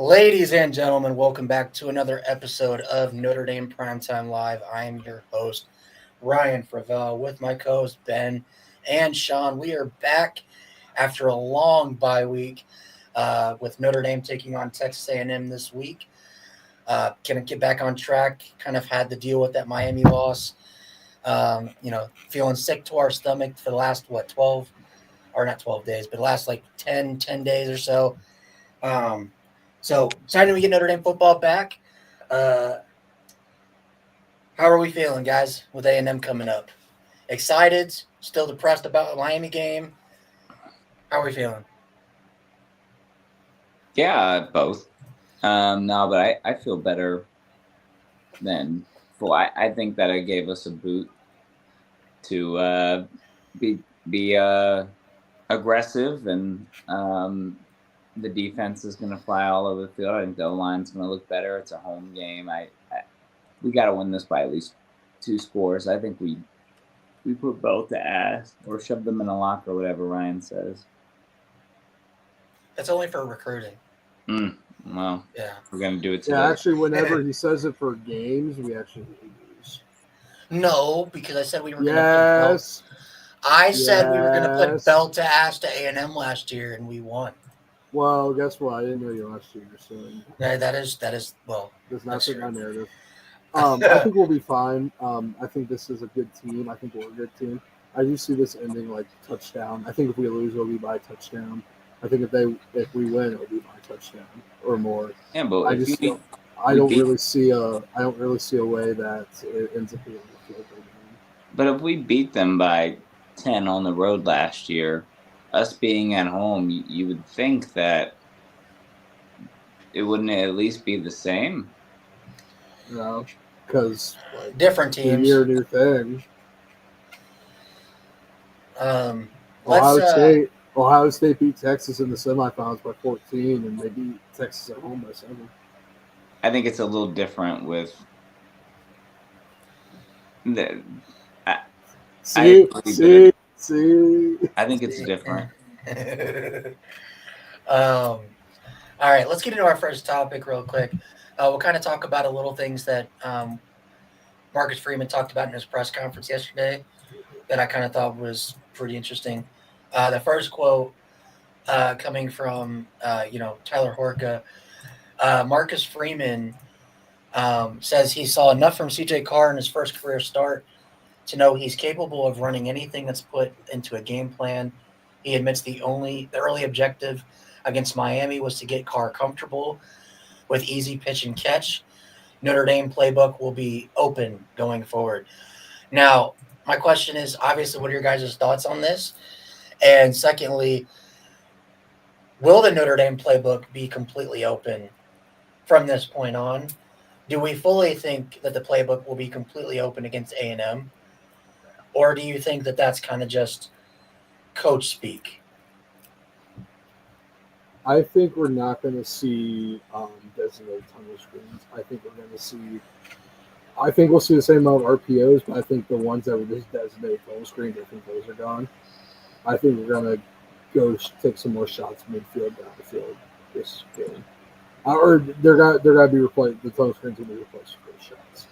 Ladies and gentlemen, welcome back to another episode of Notre Dame Primetime Live. I am your host, Ryan Fravel, with my co-hosts Ben and Sean. We are back after a long bye week with Notre Dame taking on Texas A&M this week. Can get back on track. Kind of had to deal with that Miami loss. Feeling sick to our stomach for the last, 12, or not 12 days, but the last like 10 days or so. So excited we get Notre Dame football back. How are we feeling, guys, with A&M coming up? Excited? Still depressed about the Miami game? How are we feeling? Yeah, both. No, but I feel better than full. I think that it gave us a boot to be aggressive, and the defense is going to fly all over the field. I think the O-line's going to look better. It's a home game. We got to win this by at least 2 scores. I think we put both to ass or shove them in a locker, whatever Ryan says. That's only for recruiting. Well, yeah, we're going to do it today. Yeah, actually, whenever he says it for games, we actually lose. No, because I said we were Yes. going to put belt. I said we were going to put belt to ass to A&M last year, and we won. Well, guess what? I didn't know you last year, so That is well. Does not fit my narrative. I think we'll be fine. I think this is a good team. I think we're a good team. I do see this ending like touchdown. I think if we lose, it'll be by touchdown. I think if we win, it'll be by touchdown or more. Yeah, but I don't really see a way that it ends up being a field goal game. But if we beat them by 10 on the road last year, us being at home, you would think that it wouldn't at least be the same. No, because different teams, new year, new thing. Ohio State beat Texas in the semifinals by 14, and they beat Texas at home by 7. I think it's a little different with the. See. I think it's different. All right, let's get into our first topic real quick. We'll kind of talk about a little things that Marcus Freeman talked about in his press conference yesterday that I kind of thought was pretty interesting. The first quote coming from Tyler Horka, Marcus Freeman says he saw enough from C.J. Carr in his first career start to know he's capable of running anything that's put into a game plan. He admits the early objective against Miami was to get Carr comfortable with easy pitch and catch. Notre Dame playbook will be open going forward. Now, my question is, obviously, what are your guys' thoughts on this? And secondly, will the Notre Dame playbook be completely open from this point on? Do we fully think that the playbook will be completely open against A&M? Or do you think that that's kind of just coach speak? I think we're not going to see designated tunnel screens. I think we'll see the same amount of RPOs, but I think the ones that were just designated tunnel screens, I think those are gone. I think we're going to go take some more shots midfield, down the field this game. Or they're gonna be replaced. The tunnel screens will be replaced with those shots.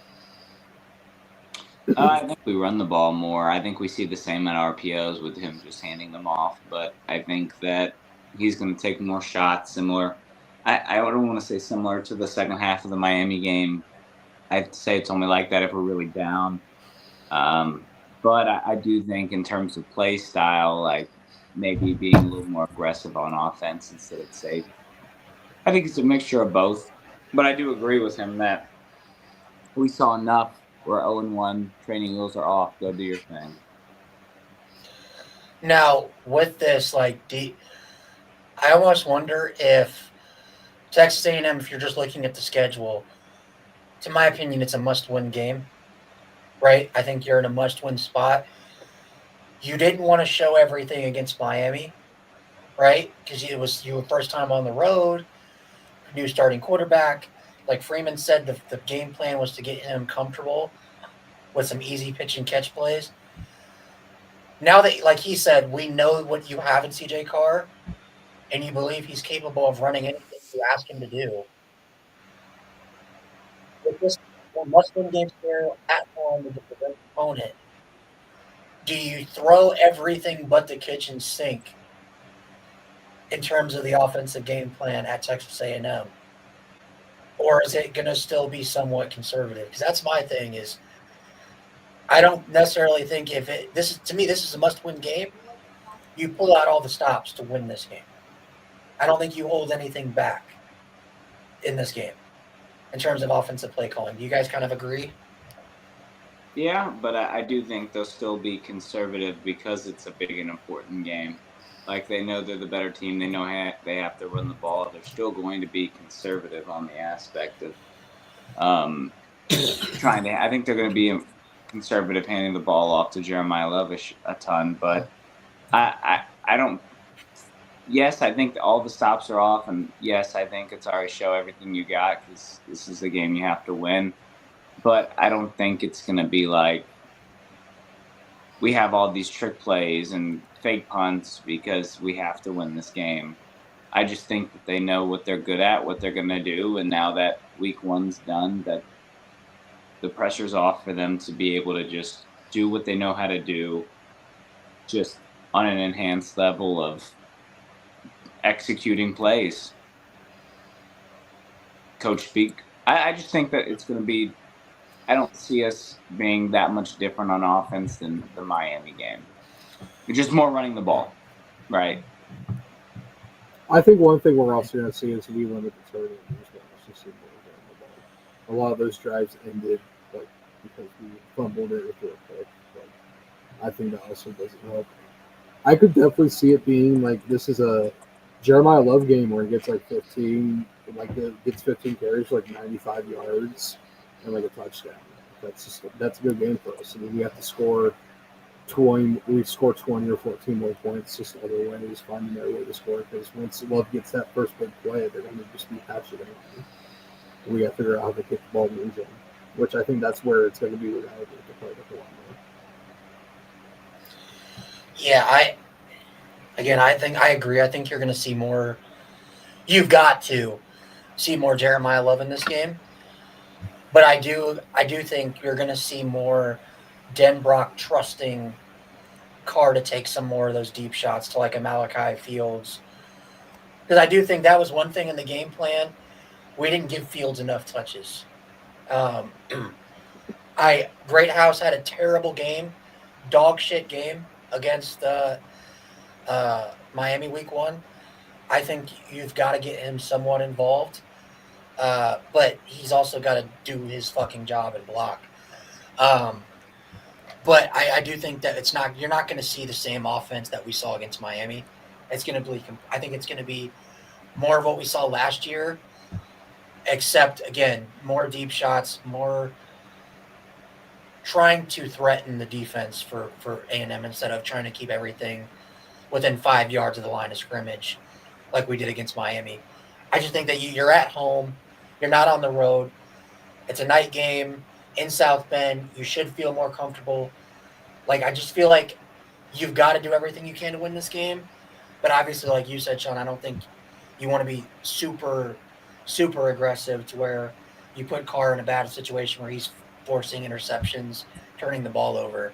I think we run the ball more. I think we see the same amount of RPOs with him just handing them off. But I think that he's going to take more shots, similar. I don't want to say similar to the second half of the Miami game. I'd say it's only like that if we're really down. But I do think in terms of play style, like maybe being a little more aggressive on offense instead of safe. I think it's a mixture of both. But I do agree with him that we saw enough. We're 0-1, training wheels are off, go do your thing. Now, with this, I almost wonder if Texas A&M, if you're just looking at the schedule, to my opinion, it's a must-win game, right? I think you're in a must-win spot. You didn't want to show everything against Miami, right? Because you were first time on the road, new starting quarterback. Like Freeman said, the game plan was to get him comfortable with some easy pitch and catch plays. Now that, like he said, we know what you have in C.J. Carr, and you believe he's capable of running anything you ask him to do. With this must-win game scenario at home with the great opponent, do you throw everything but the kitchen sink in terms of the offensive game plan at Texas A&M? Or is it going to still be somewhat conservative? Because that's my thing is I don't necessarily think to me, this is a must-win game. You pull out all the stops to win this game. I don't think you hold anything back in this game in terms of offensive play calling. Do you guys kind of agree? Yeah, but I do think they'll still be conservative because it's a big and important game. Like they know they're the better team. They know they have to run the ball. They're still going to be conservative on the aspect of trying to. I think they're going to be conservative handing the ball off to Jeremiah Love a ton. But I don't. Yes, I think all the stops are off, and yes, I think it's already show everything you got because this is the game you have to win. But I don't think it's going to be like we have all these trick plays and fake punts because we have to win this game. I just think that they know what they're good at, what they're going to do, and now that week one's done, that the pressure's off for them to be able to just do what they know how to do, just on an enhanced level of executing plays. Coach speak. I just think that it's going to be. I don't see us being that much different on offense than the Miami game. It's just more running the ball, right? I think one thing we're also going to see is we limit the turnovers as well. It's just a lot of those drives ended because we fumbled it with a pick. I think that also doesn't help. I could definitely see it being like this is a Jeremiah Love game where he gets like 15, gets 15 carries for 95 yards and a touchdown. That's a good game for us. I mean, we have to score 20. We score 20 or 14 more points just other ways, finding their way to score. Because once Love gets that first big play, they're going to just be patching it. We got to figure out how to kick the ball in the end zone, which I think that's where it's going to be reliable to play the whole more. Yeah, I think I agree. I think you're going to see more. You've got to see more Jeremiah Love in this game, but I do think you're going to see more Denbrock trusting Carr to take some more of those deep shots to a Malachi Fields, because I do think that was one thing in the game plan. We didn't give Fields enough touches. Greathouse had a terrible game, dog shit game against Miami week 1. I think you've got to get him somewhat involved, but he's also got to do his fucking job and block. But I do think that you're not going to see the same offense that we saw against Miami. It's going to be, I think it's going to be more of what we saw last year, except again, more deep shots, more trying to threaten the defense for A&M instead of trying to keep everything within 5 yards of the line of scrimmage like we did against Miami. I just think that you're at home. You're not on the road. It's a night game in South Bend. You should feel more comfortable. I just feel like you've got to do everything you can to win this game. But obviously, like you said, Sean, I don't think you want to be super, super aggressive to where you put Carr in a bad situation where he's forcing interceptions, turning the ball over.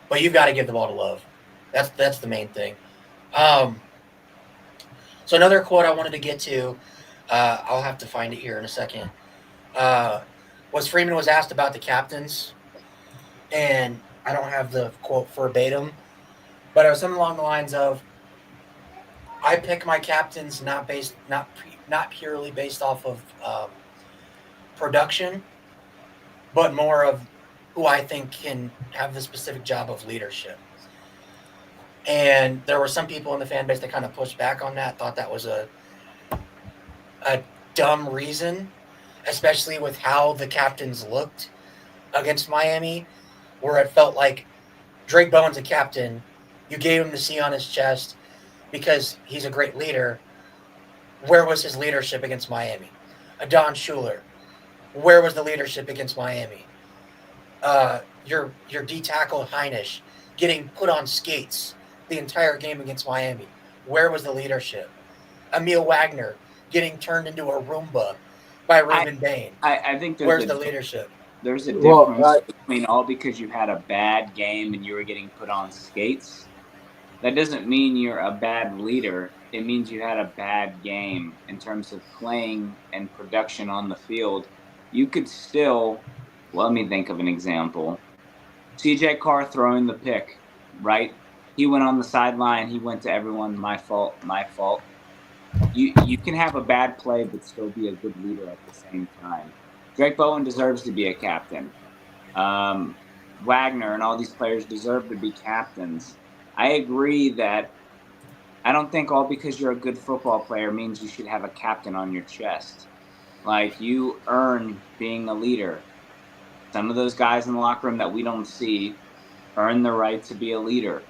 But you've got to give the ball to Love. That's the main thing. So another quote I wanted to get to, I'll have to find it here in a second, was Freeman was asked about the captains, and I don't have the quote verbatim, but it was something along the lines of, I pick my captains not purely based off of production, but more of who I think can have the specific job of leadership. And there were some people in the fan base that kind of pushed back on that, thought that was a dumb reason, especially with how the captains looked against Miami, where it felt like Drake Bowen's a captain. You gave him the C on his chest because he's a great leader. Where was his leadership against Miami? Don Schuler, where was the leadership against Miami? Your D tackle Heinisch getting put on skates the entire game against Miami. Where was the leadership? Emil Wagner getting turned into a Roomba by Raymond Bain. I think Where's the leadership? There's a Well, difference between all because you had a bad game and you were getting put on skates. That doesn't mean you're a bad leader. It means you had a bad game in terms of playing and production on the field. You could still, let me think of an example. CJ Carr throwing the pick, right? He went on the sideline. He went to everyone, my fault, my fault. You can have a bad play but still be a good leader at the same time. Drake Bowen deserves to be a captain. Wagner and all these players deserve to be captains. I agree that I don't think all because you're a good football player means you should have a captain on your chest. Like, you earn being a leader. Some of those guys in the locker room that we don't see earn the right to be a leader.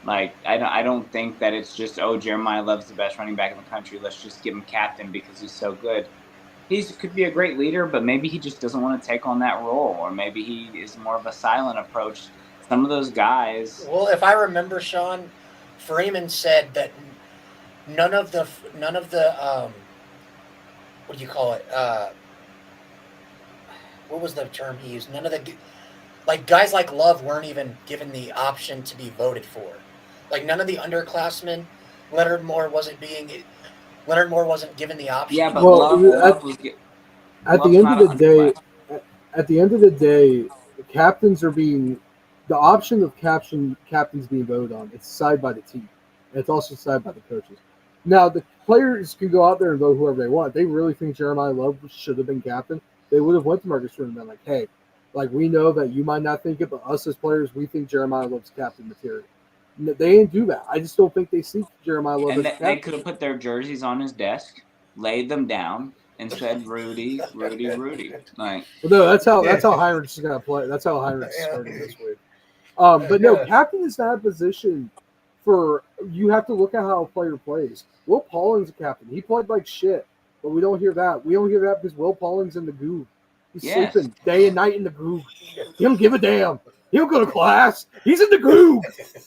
Like, I don't think that it's just, oh, Jeremiah Love's the best running back in the country, let's just give him captain because he's so good. He could be a great leader, but maybe he just doesn't want to take on that role, or maybe he is more of a silent approach. Some of those guys. Well, if I remember, Sean, Freeman said that none of the what do you call it? What was the term he used? None of the guys like Love weren't even given the option to be voted for. Like, none of the underclassmen. Leonard Moore wasn't given the option. Yeah, but Love was at the end of the day. At the end of the day, captains are being the option of captains being voted on. It's decided by the team, and it's also decided by the coaches. Now, the players can go out there and vote whoever they want. If they really think Jeremiah Love should have been captain, they would have went to Marcus Freeman and been like, "Hey, like, we know that you might not think it, but us as players, we think Jeremiah Love's captain material." They didn't do that. I just don't think they see Jeremiah Love as captain. They could have put their jerseys on his desk, laid them down, and said, "Rudy, Rudy, Rudy." Like, well, no, that's how Heinrich's going to play. That's how Heinrich's starting this week. But no, captain is not a position for you have to look at how a player plays. Will Pauling's a captain. He played like shit, but we don't hear that. We don't hear that because Will Pauling's in the goo. He's sleeping day and night in the goo. He don't give a damn. He don't go to class. He's in the goo,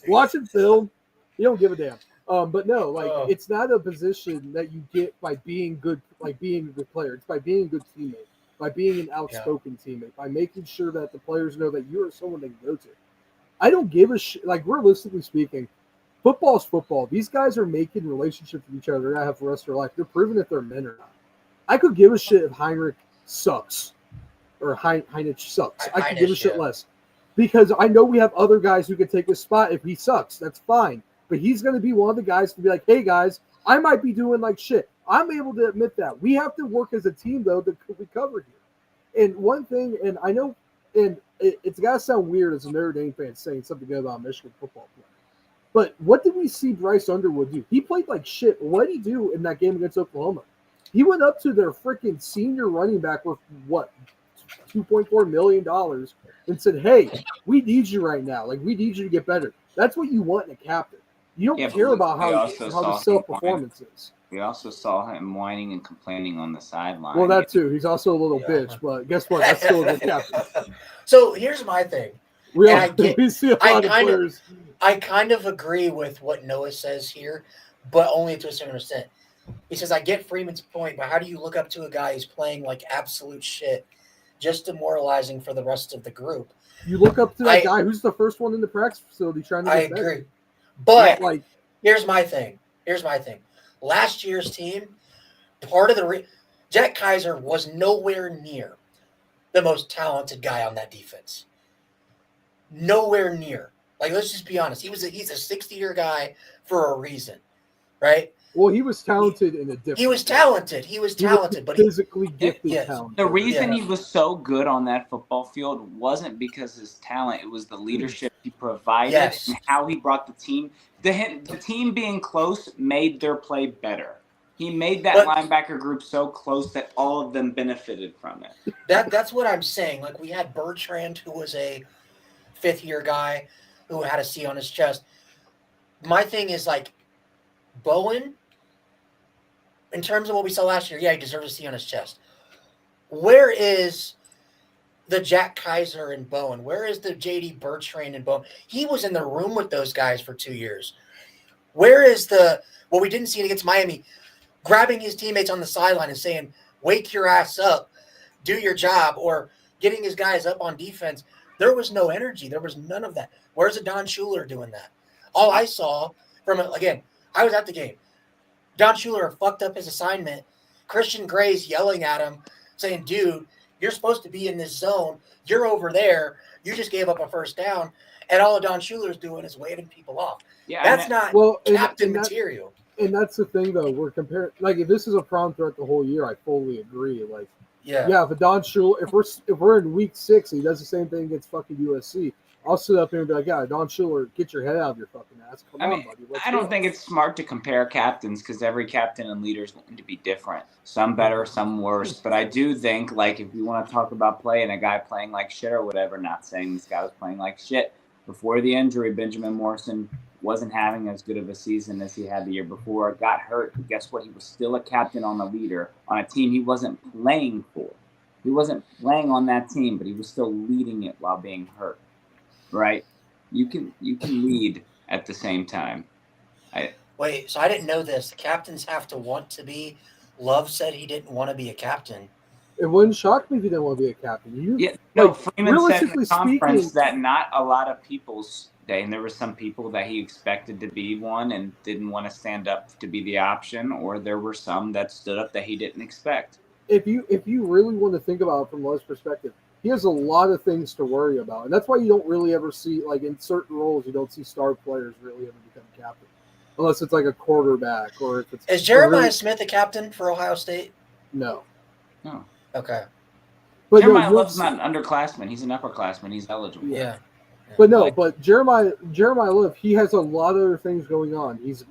watching film. He don't give a damn. But no, it's not a position that you get by being good, like being a good player. It's by being a good teammate, by being an outspoken teammate, by making sure that the players know that you are someone they can go to. I don't give a shit. Like, realistically speaking, football's football. These guys are making relationships with each other that have for the rest of their life. They're proving if they're men or not. I could give a shit if Heinrich sucks or Heinrich sucks. I could give a shit less. Because I know we have other guys who could take his spot if he sucks. That's fine. But he's going to be one of the guys to be like, hey, guys, I might be doing like shit. I'm able to admit that. We have to work as a team, though, to recover here. And one thing, and I know, and it's got to sound weird as a Notre Dame fan saying something good about a Michigan football player. But what did we see Bryce Underwood do? He played like shit. But what did he do in that game against Oklahoma? He went up to their freaking senior running back with, what, $2.4 million and said, hey, we need you right now. Like, we need you to get better. That's what you want in a captain. You don't care about how the self-performance is. We also saw him whining and complaining on the sideline. Well, that too. He's also a little bitch, but guess what? That's still a good captain. So here's my thing. We see a lot of players. I kind of agree with what Noah says here, but only to a certain extent. He says, I get Freeman's point, but how do you look up to a guy who's playing like absolute shit, just demoralizing for the rest of the group? You look up to that guy who's the first one in the practice facility trying to get better. I agree. But here's my thing. Last year's team, part of the Jack Kaiser was nowhere near the most talented guy on that defense. Nowhere near. Like, let's just be honest. He's a 60-year guy for a reason, right? Well, he was talented in a different. He was talented. But physically gifted talent. The reason he was so good on that football field wasn't because of his talent. It was the leadership he provided and how he brought the team. The team being close made their play better. He made that linebacker group so close that all of them benefited from it. That's what I'm saying. Like, we had Bertrand, who was a fifth-year guy who had a C on his chest. My thing is, like, Bowen, in terms of what we saw last year, he deserves a C on his chest. Where is the Jack Kaiser and Bowen? Where is the J.D. Bertrand and Bowen? He was in the room with those guys for 2 years. Where is we didn't see it against Miami, grabbing his teammates on the sideline and saying, wake your ass up, do your job, or getting his guys up on defense. There was no energy. There was none of that. Where's a Don Schuler doing that? All I saw from it, again, I was at the game. Don Schuler fucked up his assignment. Christian Gray's yelling at him, saying, dude, you're supposed to be in this zone. You're over there. You just gave up a first down. And all Don Schuler's doing is waving people off. Yeah, That's not captain material. And that's the thing, though. We're comparing, like, if this is a problem throughout the whole year, I fully agree. Like, yeah, if a Don Schuler, if we're in week 6 and he does the same thing against fucking USC, I'll sit up here and be like, yeah, Don Schuler, get your head out of your fucking ass. Come on, buddy. I don't think it's smart to compare captains because every captain and leader is going to be different. Some better, some worse. But I do think, like, if you want to talk about play and a guy playing like shit or whatever, not saying this guy was playing like shit. Before the injury, Benjamin Morrison wasn't having as good of a season as he had the year before. Got hurt. But guess what? He was still a captain on the leader on a team he wasn't playing for. He wasn't playing on that team, but he was still leading it while being hurt. Right? You can lead at the same time. Wait, so I didn't know this. The captains have to want to be. Love said he didn't want to be a captain. It wouldn't shock me if he didn't want to be a captain. Freeman said in the conference that not a lot of people's day, and there were some people that he expected to be one and didn't want to stand up to be the option, or there were some that stood up that he didn't expect. If you really want to think about it from Love's perspective, he has a lot of things to worry about. And that's why you don't really ever see, like, in certain roles, you don't see star players really ever become captain. Unless it's like a quarterback or if it's... Is Jeremiah Smith a captain for Ohio State? No. No. Okay. But Jeremiah Love's not an underclassman. He's an upperclassman. He's eligible. Yeah. But no, but Jeremiah Love, he has a lot of other things going on. He's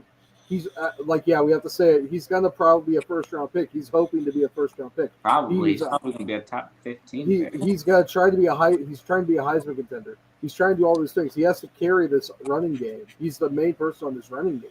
we have to say it. He's gonna probably be a first-round pick. He's hoping to be a first-round pick. Probably. He's probably gonna be a top 15 pick. He's gonna try to be He's trying to be a Heisman contender. He's trying to do all these things. He has to carry this running game. He's the main person on this running game.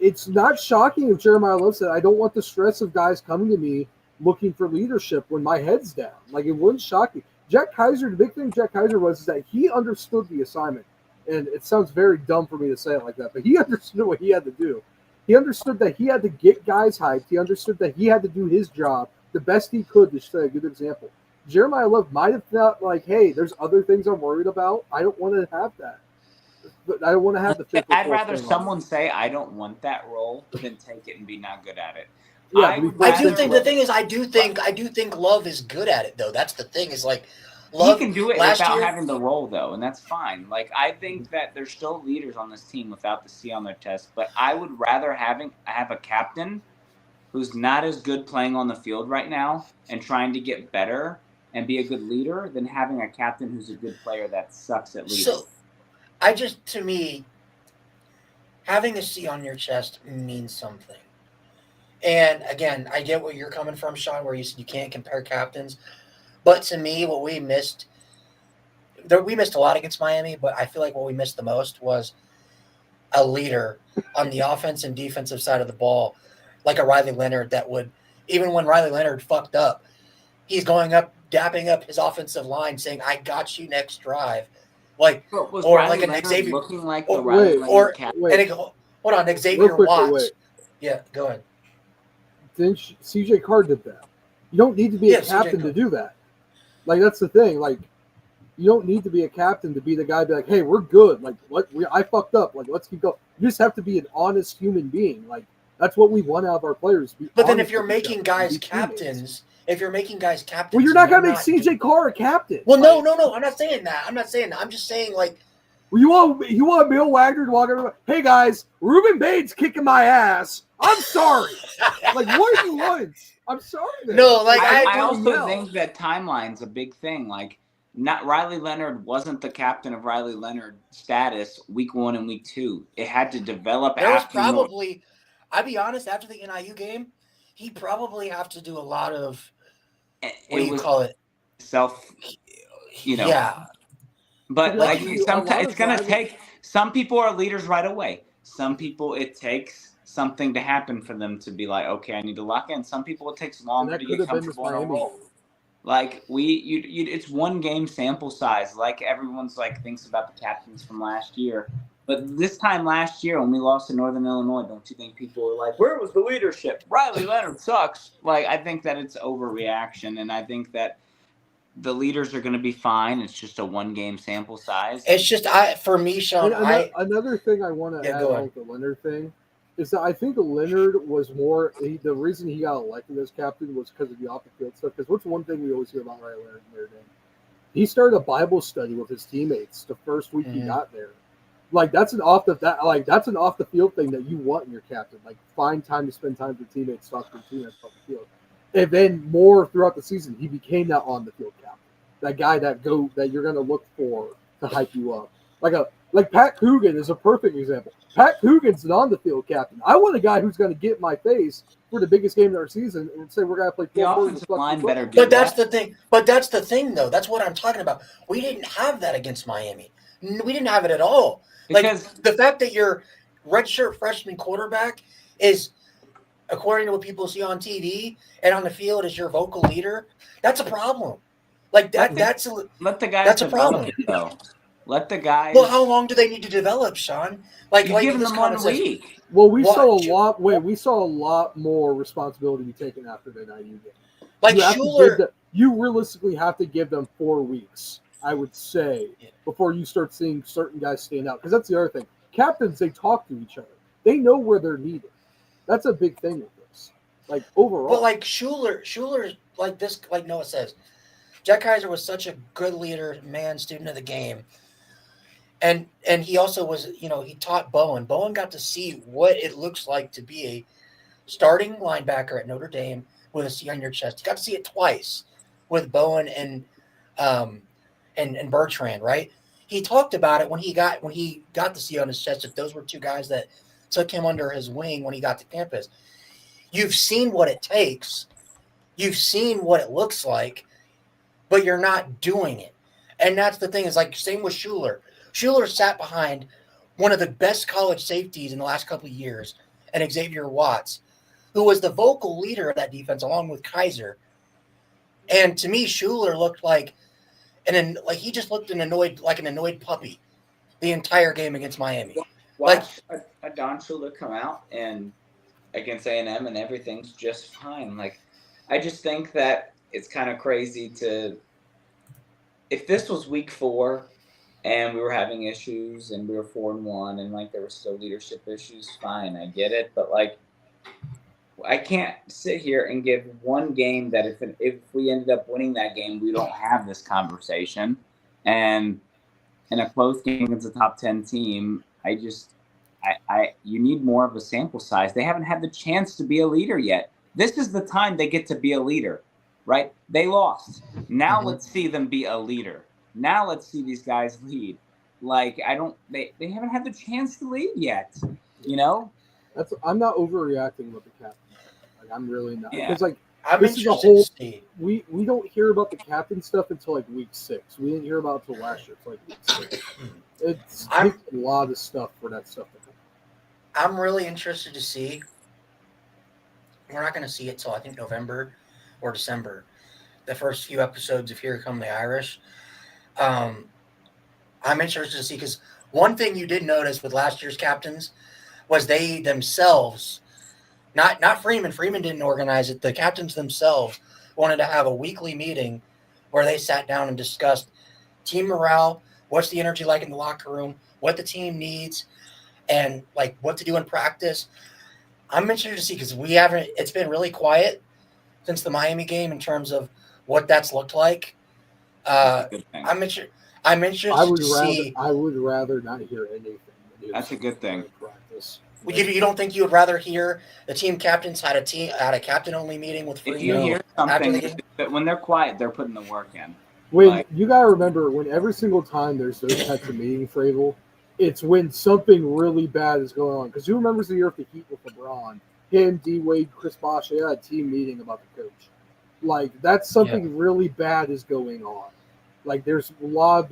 It's not shocking if Jeremiah Love said, "I don't want the stress of guys coming to me looking for leadership when my head's down." Like, it wouldn't shock me. Jack Kaiser, the big thing Jack Kaiser was is that he understood the assignment. And it sounds very dumb for me to say it like that, but he understood what he had to do. He understood that he had to get guys hyped. He understood that he had to do his job the best he could to set a good example. Jeremiah Love might have felt like, hey, there's other things I'm worried about. I don't want to have that. But I don't want to have the I'd rather someone say, I don't want that role than take it and be not good at it. Yeah, I do think the thing is, I do think Love is good at it, though. That's the thing is, like, Love, he can do it without having the role, though, and that's fine. Like, I think that there's still leaders on this team without the C on their chest, but I would rather have a captain who's not as good playing on the field right now and trying to get better and be a good leader than having a captain who's a good player that sucks at leading. So, to me, having a C on your chest means something. And, again, I get where you're coming from, Sean, where you said you can't compare captains. But to me, what we missed a lot against Miami, but I feel like what we missed the most was a leader on the offense and defensive side of the ball, like a Riley Leonard that would, even when Riley Leonard fucked up, he's going up, dapping up his offensive line, saying, I got you next drive. Like, was or Riley like an Leonard Xavier. Looking like the Riley Leonard captain? Hold on, Xavier Watts. Wait. Yeah, go ahead. Then CJ Carr did that. You don't need to be a captain to do that. Like, that's the thing. Like, you don't need to be a captain to be the guy to be like, hey, we're good. Like, I fucked up. Like, let's keep going. You just have to be an honest human being. Like, that's what we want out of our players. But then if you're making guys captains, well, you're not going to make CJ Carr a captain. Well, no. I'm not saying that. I'm just saying, like, well, you want Bill Wagner to walk over? Hey, guys, Ruben Bates kicking my ass. I'm sorry. Like, what do you want? I'm sorry. Man. No, like I also think that timeline's a big thing. Like, not Riley Leonard wasn't the captain of Riley Leonard status week 1 and week 2. It had to develop. There was probably, I'll be honest, after the NIU game, he probably have to do a lot of self, Yeah. But like, sometimes it's gonna take. Some people are leaders right away. Some people it takes something to happen for them to be like, okay, I need to lock in. Some people it takes longer to get comfortable in a role. Like it's one game sample size. Like everyone's like thinks about the captains from last year. But this time last year, when we lost to Northern Illinois, don't you think people were like, where was the leadership? Riley Leonard sucks. Like, I think that it's overreaction, and I think that the leaders are going to be fine. It's just a one-game sample size. It's just for me, Sean. Another thing I want to add on with the Leonard thing is that I think Leonard was more the reason he got elected as captain was because of the off the field stuff. Because what's one thing we always hear about Riley Leonard? He started a Bible study with his teammates the first week he got there. Like that's an off the field thing that you want in your captain. Like find time to spend time with your teammates, talk to your teammates off the field. And then more throughout the season, he became that on the field captain. That guy that you're gonna look for to hype you up. Like Pat Coogan is a perfect example. Pat Coogan's an on the field captain. I want a guy who's gonna get in my face for the biggest game of our season and say we're gonna play the offensive line better. But that's the thing. But that's the thing, though. That's what I'm talking about. We didn't have that against Miami. We didn't have it at all. Because like the fact that your redshirt freshman quarterback is, according to what people see on TV and on the field, is your vocal leader. That's a problem. Like that. Let the guys. That's a problem. Though. Let the guys. Well, how long do they need to develop, Sean? Like give them 1 week. Well, we saw a lot more responsibility be taken after the NIU game. Like you realistically have to give them 4 weeks, I would say, before you start seeing certain guys stand out. Because that's the other thing. Captains, they talk to each other. They know where they're needed. That's a big thing with this. Like overall. But like Schuler, like this, like Noah says, Jack Kaiser was such a good leader, student of the game. And he also was, he taught Bowen. Bowen got to see what it looks like to be a starting linebacker at Notre Dame with a C on your chest. You got to see it twice with Bowen and Bertrand, right? He talked about it when he got the C on his chest. If those were two guys that took him under his wing when he got to campus, you've seen what it takes, you've seen what it looks like, but you're not doing it. And that's the thing. Is like same with Schuler. Schuler sat behind one of the best college safeties in the last couple of years, and Xavier Watts, who was the vocal leader of that defense along with Kaiser. And to me, Schuler looked like he just looked an annoyed puppy the entire game against Miami. Watch a Don Schuler come out and against A&M and everything's just fine. Like, I just think that it's kind of crazy if this was week 4 and we were having issues and we were 4-1 and like there were still leadership issues, fine, I get it. But like, I can't sit here and give one game that if we ended up winning that game, we don't have this conversation. And in a close game against a top 10 team, you need more of a sample size. They haven't had the chance to be a leader yet. This is the time they get to be a leader, right? They lost. Now let's see them be a leader. Now let's see these guys lead. Like they haven't had the chance to lead yet, I'm not overreacting with the captain. Like I'm really not. Because this is a whole. We don't hear about the captain stuff until like week 6. We didn't hear about it until last year. It's like week 6. It's a lot of stuff for that stuff to come. I'm really interested to see. We're not going to see it till I think November or December. The first few episodes of Here Come the Irish. I'm interested to see because one thing you did notice with last year's captains was they themselves, not Freeman. Freeman didn't organize it. The captains themselves wanted to have a weekly meeting where they sat down and discussed team morale, what's the energy like in the locker room, what the team needs, and like what to do in practice. I'm interested to see because it's been really quiet since the Miami game in terms of what that's looked like. I'm interested to see. I would rather not hear anything. That's a good thing. Practice. You don't think you would rather hear the team captains had a captain only meeting with Freeman? If you hear something, but when they're quiet, they're putting the work in. You gotta remember, when every single time there's those types of meetings, Fravel, it's when something really bad is going on. Because who remembers the year of the Heat with LeBron? Him, D Wade, Chris Bosh, they had a team meeting about the coach. Like that's something really bad is going on. Like there's a lot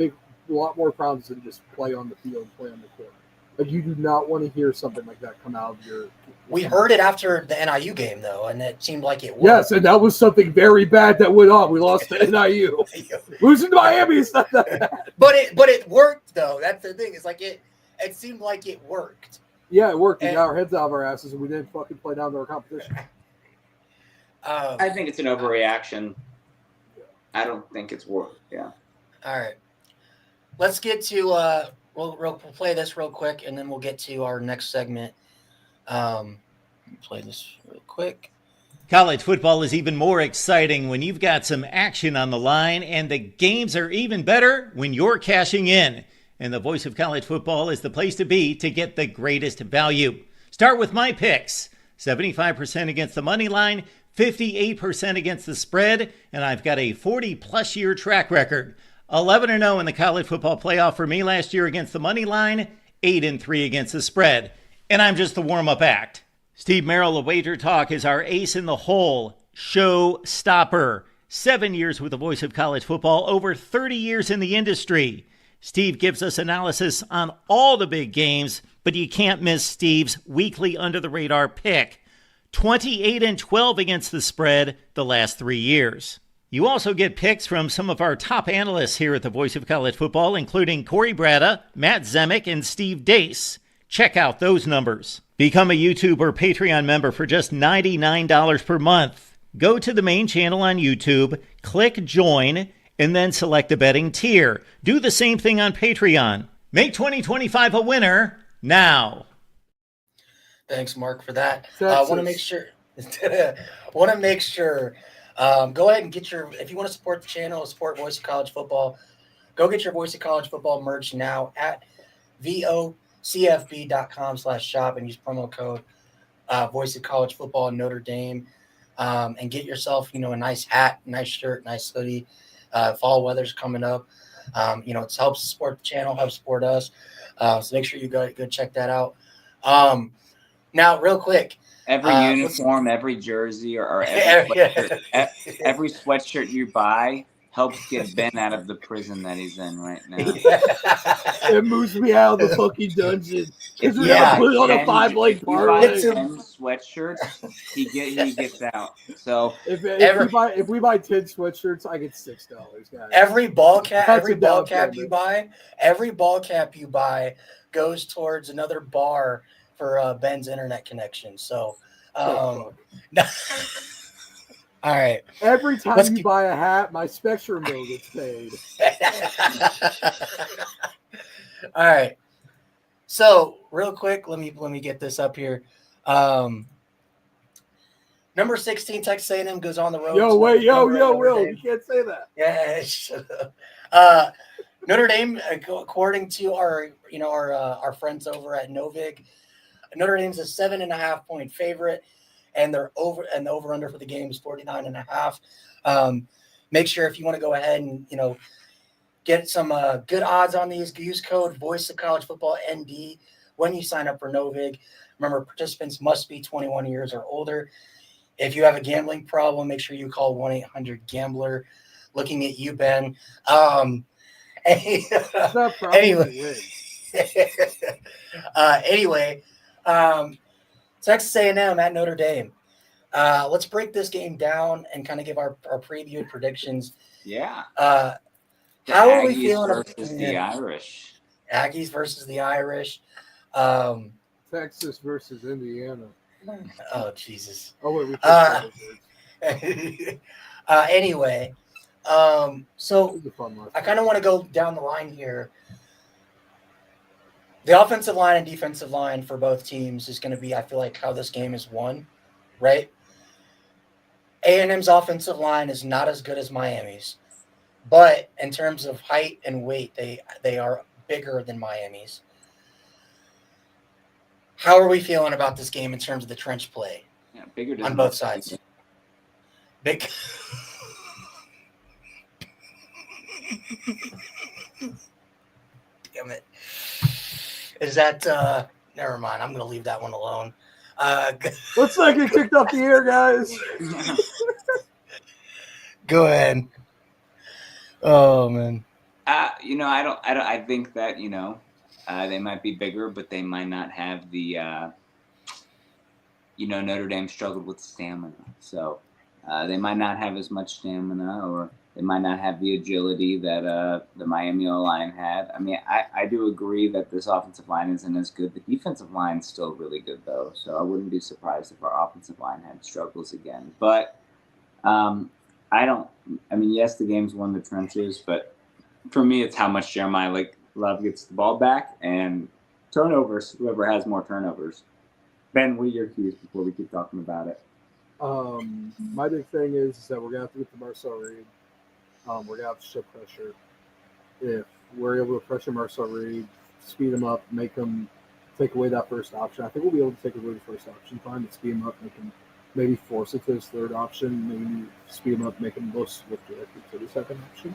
more problems than just play on the field, play on the court. Like you do not want to hear something like that come out of your. We heard it after the NIU game though, and it seemed like it was. Yes, and that was something very bad that went on. We lost to NIU. Losing to Miami is not that bad. But it worked though. That's the thing. It's like it, it seemed like it worked. Yeah, it worked. We And- got our heads out of our asses, and we didn't fucking play down to our competition. I think it's an overreaction. I don't think it's worth. Yeah. All right. Let's get to we'll play this real quick, and then we'll get to our next segment. Let me play this real quick. College football is even more exciting when you've got some action on the line, and the games are even better when you're cashing in. And the Voice of College Football is the place to be to get the greatest value. Start with my picks. 75% against the money line, 58% against the spread, and I've got a 40-plus year track record. 11-0 in the college football playoff for me last year against the money line, 8-3 against the spread. And I'm just the warm-up act. Steve Merrill of Wager Talk is our ace in the hole, show stopper. 7 years with the Voice of College Football, over 30 years in the industry. Steve gives us analysis on all the big games, but you can't miss Steve's weekly under-the-radar pick. 28-12 against the spread the last 3 years. You also get picks from some of our top analysts here at the Voice of College Football, including Corey Bratta, Matt Zemek, and Steve Dace. Check out those numbers. Become a YouTube or Patreon member for just $99 per month. Go to the main channel on YouTube, click join, and then select the betting tier. Do the same thing on Patreon. Make 2025 a winner now. Thanks, Mark, for that. Texas. Want to make sure. Go ahead and get your. If you want to support the channel, support Voice of College Football, go get your Voice of College Football merch now at vocfb.com/shop and use promo code Voice of College Football Notre Dame, and get yourself, a nice hat, nice shirt, nice hoodie. Fall weather's coming up. It helps support the channel, helps support us. So make sure you go check that out. Now, real quick. Every uniform, every jersey, or every sweatshirt you buy helps get Ben out of the prison that he's in right now. It moves me out of the fucking dungeon. Because we're going to put it on a 5-leg parlay. If you buy 10 sweatshirts, he gets out. So If we buy 10 sweatshirts, I get $6, guys. Every ball cap you buy goes towards another bar for Ben's internet connection. So, all right. Every time you buy a hat, my Spectrum bill gets paid. All right. So, real quick, let me get this up here. Number 16, Texas A&M goes on the road. Will, you can't say that. Yeah. Notre Dame, according to our friends over at Novig, Notre Dame's a 7.5-point favorite, and the over under for the game is 49.5. Make sure if you want to go ahead and get some good odds on these, use code Voice of College Football ND when you sign up for Novig. Remember, participants must be 21 years or older. If you have a gambling problem, make sure you call 1-800-GAMBLER. Looking at you, Ben. Anyway, Texas A&M at Notre Dame. Let's break this game down and kind of give our preview predictions. Yeah. How are we Aggies feeling versus the Irish? Aggies versus the Irish. Texas versus Indiana. Oh, Jesus. Oh, wait, anyway, so I kind of want to go down the line here. The offensive line and defensive line for both teams is going to be, I feel like, how this game is won, right? A&M's offensive line is not as good as Miami's, but in terms of height and weight, they are bigger than Miami's. How are we feeling about this game in terms of the trench play? Yeah, bigger on both sides. Big. Damn it. Is that never mind. I'm gonna leave that one alone. Let's not get kicked off the air, guys. Go ahead. Oh man. I think that they might be bigger, but they might not have the Notre Dame struggled with stamina, so they might not have as much stamina, or They might not have the agility that the Miami O-line had. I mean, I do agree that this offensive line isn't as good. The defensive line's still really good, though, so I wouldn't be surprised if our offensive line had struggles again. But I don't – I mean, yes, the game's won the trenches, but for me it's how much Jeremiah Love gets the ball back and turnovers, whoever has more turnovers. Ben, what are your keys before we keep talking about it? My big thing is that we're going to have to get to Marcel Reed. We're going to have to show pressure. If we're able to pressure Marcel Reed, speed him up, make him take away that first option, I think we'll be able to take away the first option time and speed him up, make him maybe force it to his third option, maybe speed him up, make him go switch directly to the second option.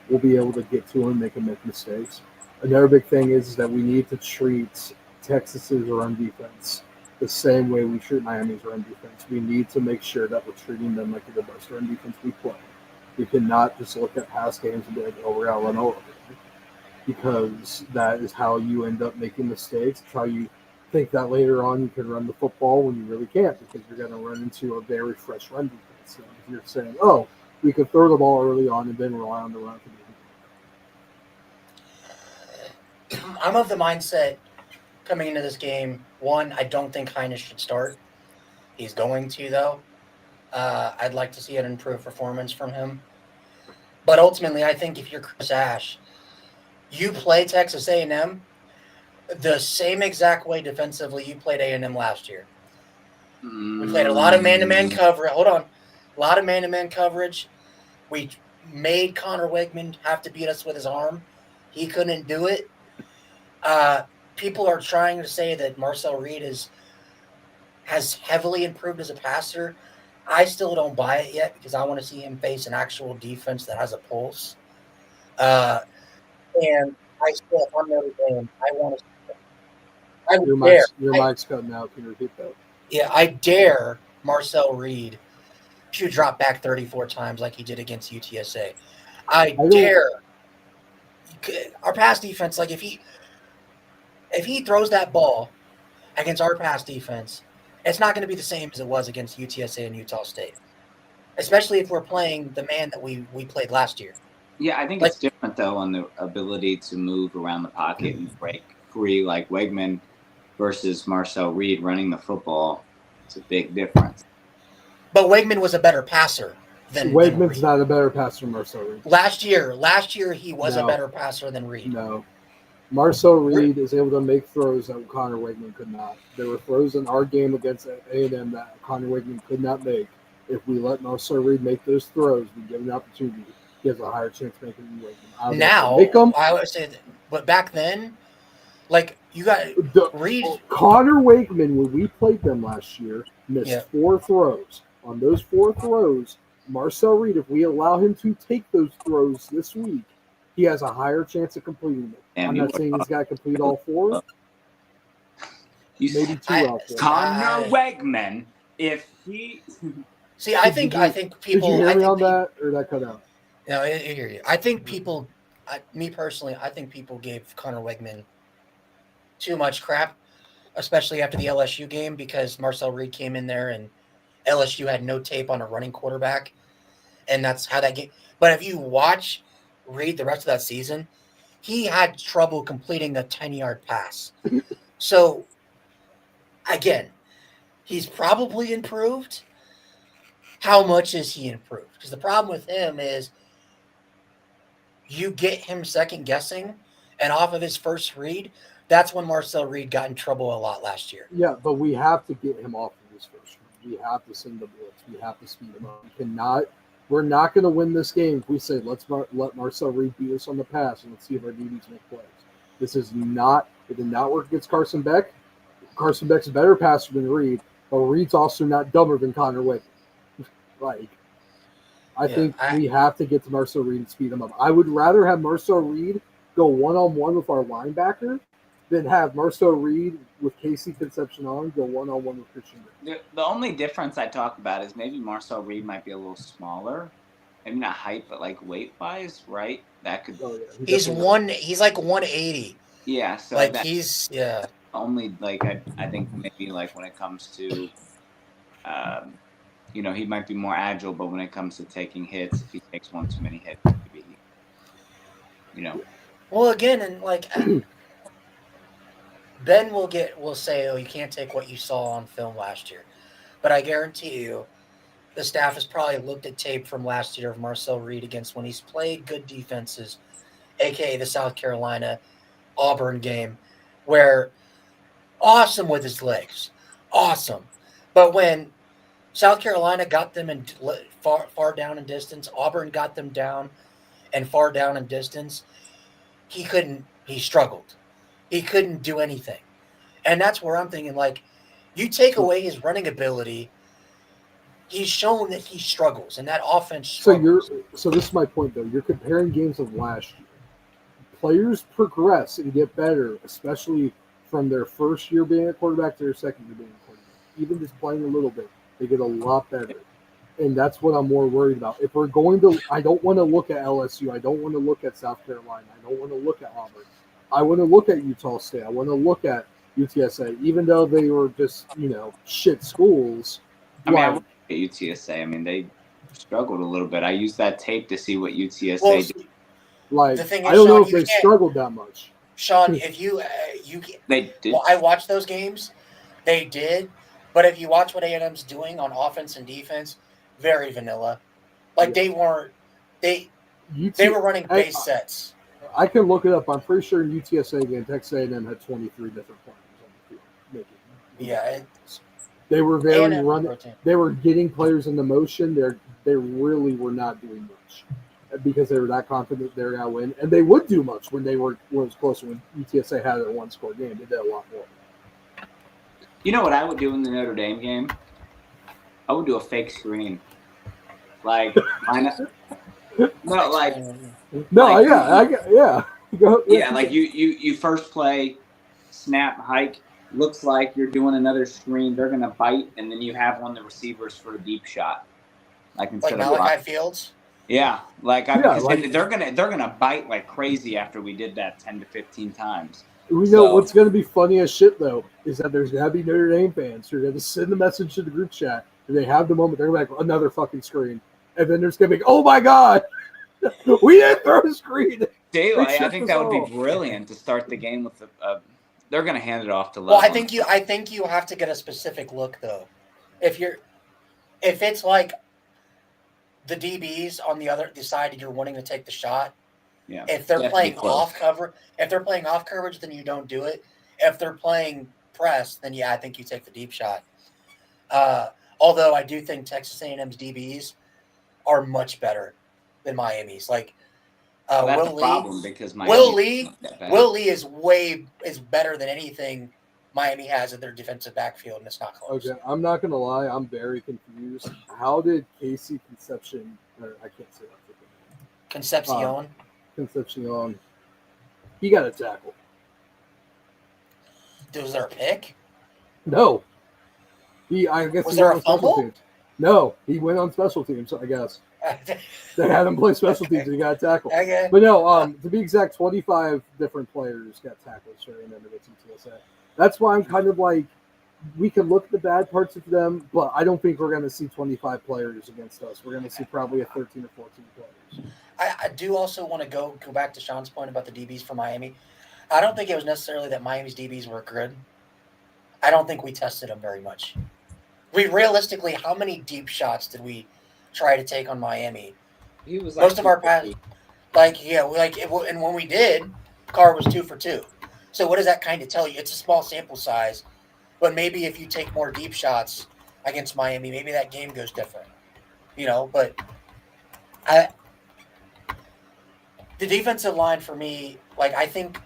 We'll be able to get to him, make him make mistakes. Another big thing is that we need to treat Texas's run defense the same way we treat Miami's run defense. We need to make sure that we're treating them like the best run defense we play. We cannot just look at past games and be like, oh, we're going to run over them, because that is how you end up making mistakes. It's how you think that later on you can run the football when you really can't, because you're going to run into a very fresh run defense. So if you're saying, oh, we could throw the ball early on and then rely on the run. I'm of the mindset coming into this game, one, I don't think Heinz should start. He's going to, though. I'd like to see an improved performance from him. But ultimately, I think if you're Chris Ash, you play Texas A&M the same exact way defensively you played A&M last year. We played a lot of man-to-man coverage. Hold on. A lot of man-to-man coverage. We made Connor Wegman have to beat us with his arm. He couldn't do it. People are trying to say that Marcel Reed has heavily improved as a passer. I still don't buy it yet, because I want to see him face an actual defense that has a pulse. And I still, on Notre Dame, I want to see it. Your mic's cutting out. Can you repeat that? Yeah, I dare Marcel Reed to drop back 34 times like he did against UTSA. I dare our pass defense, like if he throws that ball against our pass defense, it's not going to be the same as it was against UTSA and Utah State, especially if we're playing the man that we played last year. Yeah, I think it's different, though, on the ability to move around the pocket and break free like Wegman versus Marcel Reed running the football. It's a big difference. But Wegman was a better passer than Wegman's not a better passer than Marcel Reed. Last year he was a better passer than Reed. No. Marcel Reed is able to make throws that Connor Wegman could not. There were throws in our game against A&M that Connor Wegman could not make. If we let Marcel Reed make those throws, we give him an opportunity. He has a higher chance of making them Wegman. Now, I would say that, but back then, like you got Reed. Connor Wegman, when we played them last year, missed 4 throws. On those 4 throws, Marcel Reed, if we allow him to take those throws this week, he has a higher chance of completing it. I'm not saying he's got to complete all 4. Maybe 2 out of 4. Connor Wegman, if he see, I think people. Did you hear me on that, or that cut out? No, I hear you. I think people, me personally, I think people gave Connor Wegman too much crap, especially after the LSU game, because Marcel Reed came in there and LSU had no tape on a running quarterback, and that's how that game. But if you watch Reed the rest of that season, he had trouble completing a 10-yard pass. So, again, he's probably improved. How much is he improved? Because the problem with him is you get him second guessing, and off of his first read, that's when Marcel Reed got in trouble a lot last year. Yeah, but we have to get him off of his first read. We have to send the blitz. We have to speed him up. We're not going to win this game if we say, let Marcel Reed beat us on the pass and let's see if our DBs make plays. It did not work against Carson Beck. Carson Beck's a better passer than Reed, but Reed's also not dumber than Connor Wegman. I think we have to get to Marcel Reed and speed him up. I would rather have Marcel Reed go one-on-one with our linebacker than have Marcel Reed with Casey Concepcion go one-on-one with Christian. The only difference I talk about is maybe Marcel Reed might be a little smaller. Maybe not height, but like weight-wise, right? That could. Oh, yeah. He's like 180. Yeah, so like he's only like I think maybe like when it comes to he might be more agile, but when it comes to taking hits, if he takes one too many hits, maybe, Well, again, and like Ben will say, "Oh, you can't take what you saw on film last year," but I guarantee you, the staff has probably looked at tape from last year of Marcel Reed against when he's played good defenses, aka the South Carolina Auburn game, where awesome with his legs, awesome, but when South Carolina got them in far down in distance, Auburn got them down and far down in distance, he couldn't. He struggled. He couldn't do anything. And that's where I'm thinking, like, you take away his running ability, he's shown that he struggles, and that offense struggles. So this is my point, though. You're comparing games of last year. Players progress and get better, especially from their first year being a quarterback to their second year being a quarterback. Even just playing a little bit, they get a lot better. And that's what I'm more worried about. If we're going to – I don't want to look at LSU. I don't want to look at South Carolina. I don't want to look at Auburn. I want to look at Utah State. I want to look at UTSA, even though they were just, shit schools. I mean, I look at UTSA. I mean, they struggled a little bit. I used that tape to see what UTSA did. Like, the thing is, I don't Sean, know if they struggled that much. Sean, if you they did. Well, I watched those games. They did. But if you watch what A&M's doing on offense and defense, very vanilla. Like, they weren't – they were running base sets. I can look it up. I'm pretty sure in UTSA game, Texas A&M had 23 different players on the field. Yeah. They were very running. Routine. They were getting players into motion. They really were not doing much because they were that confident they were going to win. And they would do much when it was closer. When UTSA had a one-score game, they did a lot more. You know what I would do in the Notre Dame game? I would do a fake screen. Like, like you first play, snap, hike. Looks like you're doing another screen. They're gonna bite, and then you have one of the receivers for a deep shot, like instead of Malachi Fields. Yeah, they're gonna bite like crazy after we did that 10 to 15 times. We know what's going to be funny as shit, though, is that there's going to be Notre Dame fans who are going to send a message to the group chat, and they have the moment, they're going to be like, another fucking screen. And then there's going to be, oh, my God, we didn't throw a screen. Daylight, I think that would be brilliant to start the game with they're going to hand it off to Love. Well, I think you have to get a specific look, though. If it's like the DBs on the side, you're wanting to take the shot. Yeah. If they're playing off coverage, then you don't do it. If they're playing press, then I think you take the deep shot. Although I do think Texas A&M's DBs are much better than Miami's. Like Will Lee is better than anything Miami has in their defensive backfield, and it's not close. Okay, I'm not gonna lie, I'm very confused. How did Casey Concepcion? I can't say that. Concepcion. He got a tackle. Was there a pick? No. I guess was there a fumble? Teams. No, he went on special teams, I guess. They had him play special teams and he got a tackle. Okay. But no, to be exact, 25 different players got tackles for A&M against UTSA. That's why I'm kind of like, we can look at the bad parts of them, but I don't think we're going to see 25 players against us. We're going to see probably a 13 or 14 players. I do also want to go back to Sean's point about the DBs for Miami. I don't think it was necessarily that Miami's DBs were good. I don't think we tested them very much. Realistically, how many deep shots did we try to take on Miami? He was most of our pass, and when we did, Carr was 2 for 2. So what does that kind of tell you? It's a small sample size, but maybe if you take more deep shots against Miami, maybe that game goes different. But the defensive line for me, I think,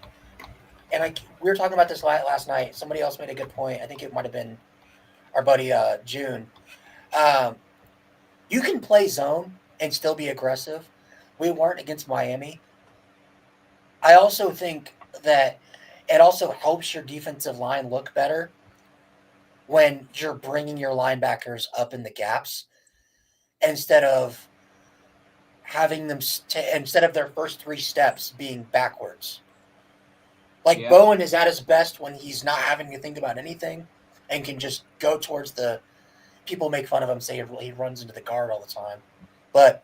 and we were talking about this last night. Somebody else made a good point. I think it might have been our buddy June. You can play zone and still be aggressive. We weren't against Miami. I also think that it also helps your defensive line look better when you're bringing your linebackers up in the gaps instead of having them instead of their first 3 steps being backwards. Bowen is at his best when he's not having to think about anything and can just go towards the people make fun of him, say he runs into the guard all the time. But,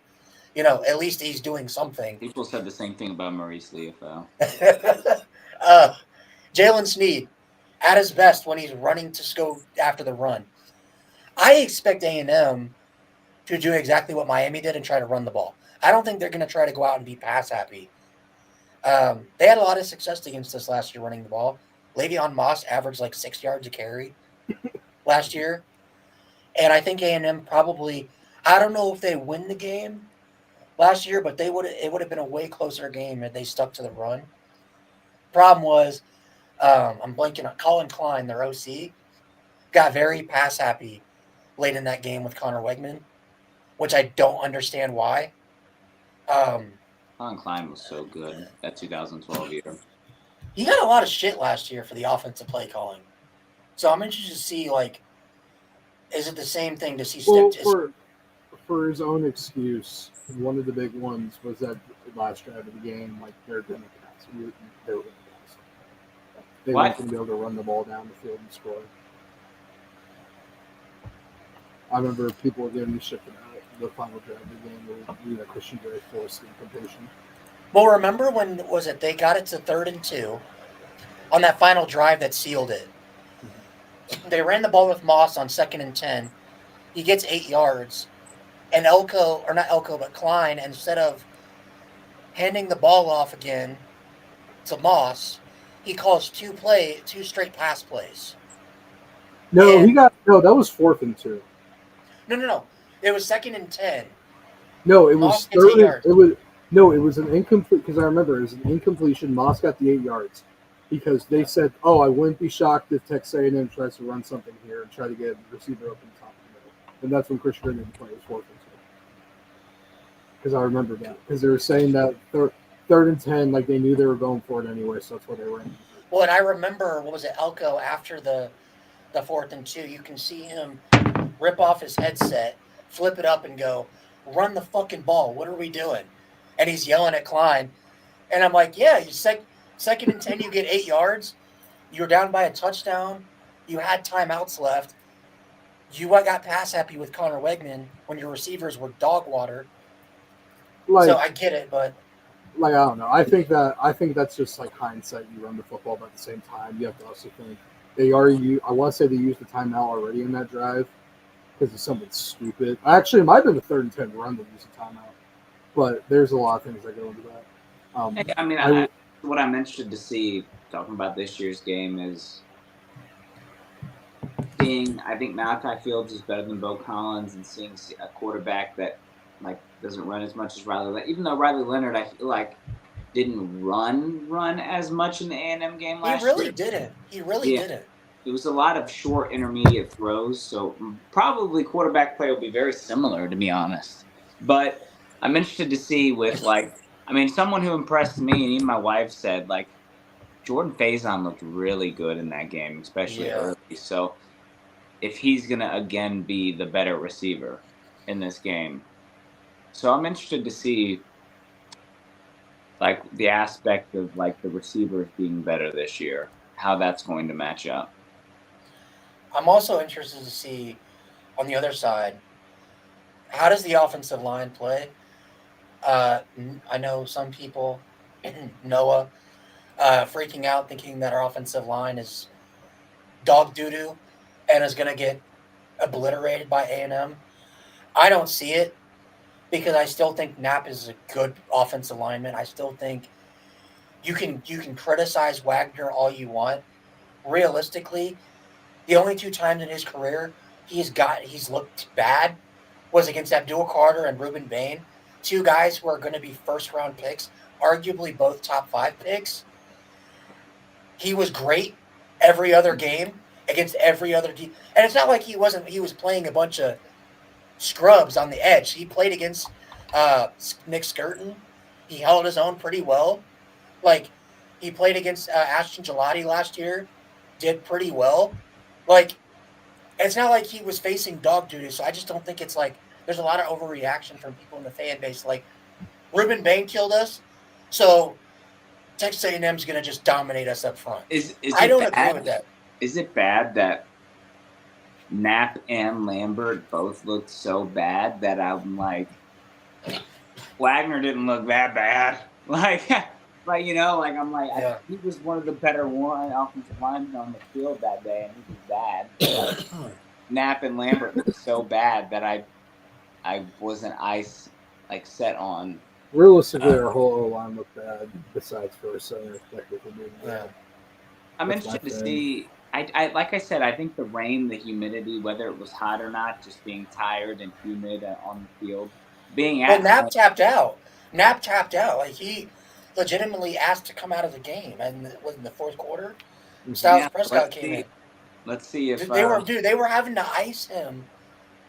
at least he's doing something. People said the same thing about Maurice Liufau. Jalen Snead, at his best when he's running to go after the run. I expect A&M to do exactly what Miami did and try to run the ball. I don't think they're going to try to go out and be pass happy. They had a lot of success against us last year running the ball. Le'Veon Moss averaged like 6 yards a carry last year. And I think A&M probably, I don't know if they win the game last year, but it would have been a way closer game if they stuck to the run. Problem was, I'm blanking on Colin Klein, their OC, got very pass happy late in that game with Connor Wegman, which I don't understand why. Colin Klein was so good that 2012 year. He got a lot of shit last year for the offensive play calling. So I'm interested to see, is it the same thing? Does he stick to for his own excuse? One of the big ones was that last drive of the game, they're going to pass. They were going to pass. They weren't going to be able to run the ball down the field and score. I remember people were giving me shit for that. The final drive of the game where Christian Gray forced the incompletion. Well, remember when they got it to 3rd and 2 on that final drive that sealed it? They ran the ball with Moss on 2nd and 10. He gets 8 yards. And Klein, instead of handing the ball off again to Moss, he calls two straight pass plays. No, that was 4th and 2. No. It was 2nd and 10. No, it was Moss gets 8 yards. It was an incomplete, because I remember it was an incompletion. Moss got the 8 yards because they said, I wouldn't be shocked if Texas A&M tries to run something here and try to get the receiver open top of the middle. And that's when Christian Gray made the play. It was 4th and 2. Because I remember that. Because they were saying that 3rd and 10, they knew they were going for it anyway, so that's what they ran. Well, and I remember, Elko after the 4th and 2, you can see him rip off his headset, flip it up and go, run the fucking ball. What are we doing? And he's yelling at Klein. And I'm like, yeah, you 2nd and 10, you get 8 yards. You're down by a touchdown. You had timeouts left. You got pass happy with Connor Wegman when your receivers were dog water. So I get it, but I don't know. I think that's just hindsight. You run the football, but at the same time, you have to also think I want to say they used the timeout already in that drive because of something stupid. Actually, it might have been the 3rd and 10 run that used the timeout. But there's a lot of things that go into that. What I'm interested to see, talking about this year's game, is seeing, I think Malachi Fields is better than Bo Collins, and seeing a quarterback that doesn't run as much as Riley Leonard. Even though Riley Leonard, I feel didn't run as much in the A&M game last year. He really didn't. It was a lot of short intermediate throws, so probably quarterback play will be very similar, to be honest. But I'm interested to see with someone who impressed me, and even my wife said, Jordan Faison looked really good in that game, especially early. So if he's going to, again, be the better receiver in this game. So I'm interested to see, the aspect of, the receivers being better this year, how that's going to match up. I'm also interested to see, on the other side, how does the offensive line play? I know some people, Noah, freaking out thinking that our offensive line is dog doo-doo and is going to get obliterated by A&M. I don't see it because I still think Knapp is a good offensive lineman. I still think you can criticize Wagner all you want. Realistically, the only 2 times in his career he's looked bad was against Abdul Carter and Ruben Bain, 2 guys who are going to be first-round picks, arguably both top 5 picks. He was great every other game against every other team. And it's not like he was playing a bunch of scrubs on the edge. He played against Nick Skirton. He held his own pretty well. He played against Ashton Gelati last year, did pretty well. It's not like he was facing dog duty, so I just don't think it's there's a lot of overreaction from people in the fan base. Ruben Bain killed us, so Texas A&M is going to just dominate us up front. I don't agree with that. Is it bad that Knapp and Lambert both looked so bad that I'm like, Wagner didn't look that bad. Like I'm like, I Yeah. think he was one of the better offensive linemen on the field that day, and he was bad. But Knapp and Lambert looked so bad that I wasn't set on. Realistically, our whole O-line looked bad, besides for a center technically being bad. I'm That's interested to my thing. see. I like I said, I think the rain, the humidity, whether it was hot or not, just being tired and humid on the field, being Well, at Knapp home. tapped out. Knapp tapped out. Like, he legitimately asked to come out of the game, and it was in the fourth quarter. Styles Yeah, Prescott came in. Let's see if They were having to ice him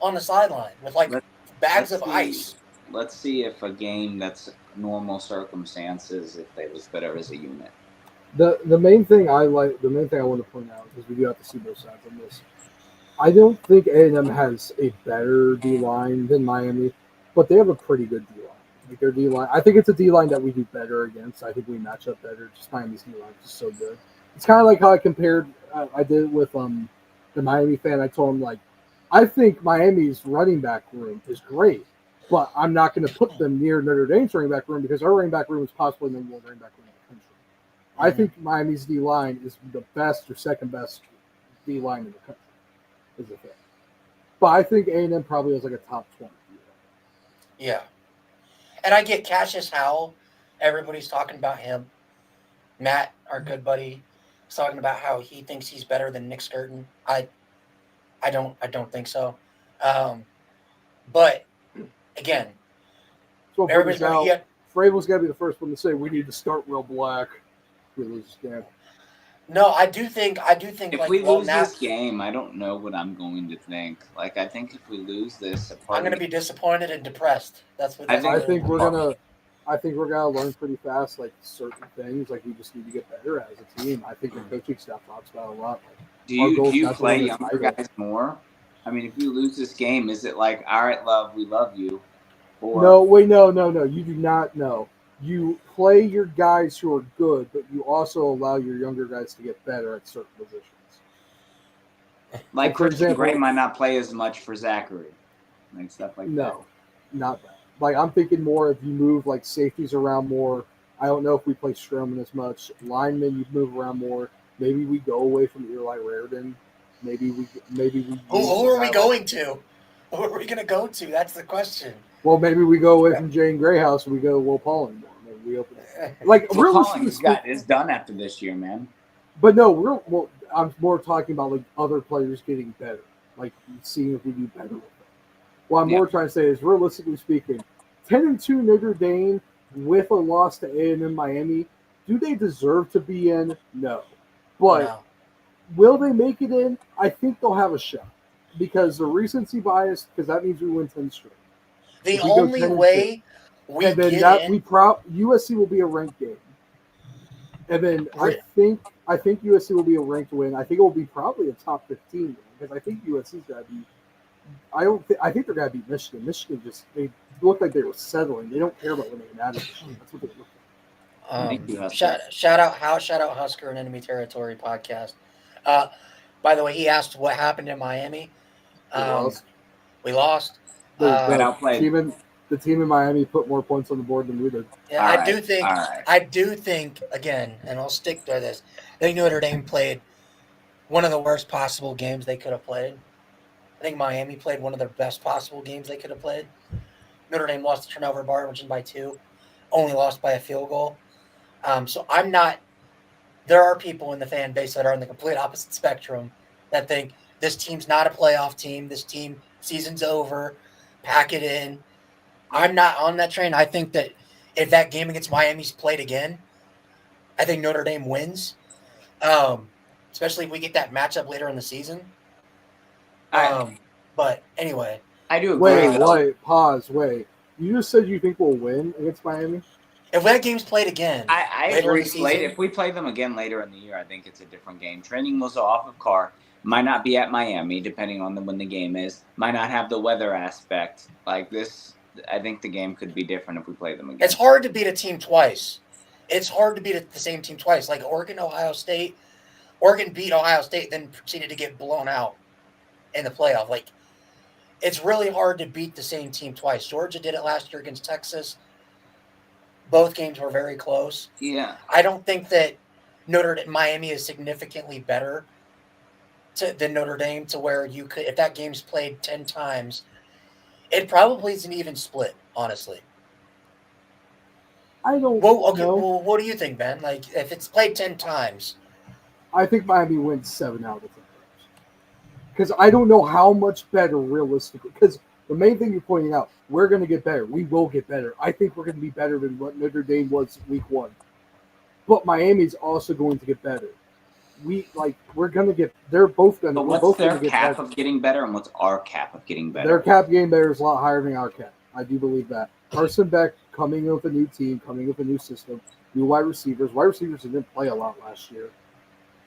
on the sideline with like let, bags let's of see ice. let's see if a game that's normal circumstances, if they look better as a unit. The main thing I want to point out, because we do have to see both sides on this. I don't think A&M has a better D line than Miami, but they have a pretty good D line. Like their D line, I think it's a D line that we do better against. I think we match up better. Just Miami's D line is just so good. It's kind of like how I compared. I did it with the Miami fan. I told him like, I think Miami's running back room is great, but I'm not going to put them near Notre Dame's running back room because our running back room is possibly the number one running back room in the country. I think Miami's D line is the best or second best D line in the country. Is a thing. But I think A&M probably has like a top 20. Yeah. And I get Cassius Howell. Everybody's talking about him. Matt, our good buddy, is talking about how he thinks he's better than Nick Skirton. I don't think so. But again, So everybody's going. Yeah. Vrabel's got to be the first one to say we need to start real black. We lose this game. No, I do think. If we lose this game, I don't know what I'm going to think. Like, I think if we lose this, I'm going to be disappointed and depressed. That's what I think we're gonna learn pretty fast, like certain things. Like we just need to get better as a team. I think the coaching staff talks about it a lot. Like, do you play younger guys more? I mean, if you lose this game, is it like, all right, love, we love you? Or No. You do not know. You play your guys who are good, but you also allow your younger guys to get better at certain positions. Like, for example, Gray might not play as much for Zachary. Like stuff like that. No, not that. Like, I'm thinking more if you move like safeties around more. I don't know if we play Stroman as much. Linemen, you move around more. Maybe we go away from Eli Raridan. Maybe we. Who are we going to? Who are we going to go to? That's the question. Well, maybe we go away from Jane Greyhouse and we go to Will Pauling more. Maybe we open it. Like, Will Pauling is done after this year, man. But no, I'm more talking about like other players getting better, like seeing if we do better with them. What I'm more trying to say is, realistically speaking, 10-2 Notre Dame with a loss to A&M Miami, do they deserve to be in? No. But will they make it in? I think they'll have a shot because the recency bias, because that means we win 10 straight. The only way we get in, USC will be a ranked game. And then I think USC will be a ranked win. I think it will be probably a top 15 win because I think USC's got to be. I think they're going to beat Michigan. Michigan they look like they were settling. They don't care about winning an Michigan. That's what they look like. Shout out Husker and Enemy Territory podcast. By the way, he asked what happened in Miami. We lost. The team in Miami put more points on the board than we did. Yeah, I do think again, and I'll stick to this. I think Notre Dame played one of the worst possible games they could have played. I think Miami played one of their best possible games they could have played. Notre Dame lost the turnover margin by 2, only lost by a field goal. So I'm not. There are people in the fan base that are on the complete opposite spectrum that think this team's not a playoff team. This team, season's over. Pack it in. I'm not on that train. I think that if that game against Miami's played again, I think Notre Dame wins. Especially if we get that matchup later in the season. But anyway. I do agree. Wait. You just said you think we'll win against Miami? If that game's played again, I agree. If we play them again later in the year, I think it's a different game. Training was off of Carr. Might not be at Miami, depending on when the game is. Might not have the weather aspect. Like this, I think the game could be different if we play them again. It's hard to beat a team twice. It's hard to beat the same team twice. Like Oregon, Ohio State. Oregon beat Ohio State, then proceeded to get blown out in the playoff. Like, it's really hard to beat the same team twice. Georgia did it last year against Texas. Both games were very close. Yeah. I don't think that Miami is significantly better than Notre Dame to where you could, if that game's played 10 times, it probably is an even split, honestly. I don't know. know. What do you think, Ben? Like, if it's played 10 times. I think Miami wins 7 out of 10 games. Because I don't know how much better realistically. Because the main thing you're pointing out, we're going to get better. We will get better. I think we're going to be better than what Notre Dame was week 1. But Miami's also going to get better. We're going to get. They're both going to. But what's their cap of getting better, and what's our cap of getting better? Their cap getting better is a lot higher than our cap. I do believe that. Carson Beck coming with a new team, coming with a new system, new wide receivers. Wide receivers didn't play a lot last year.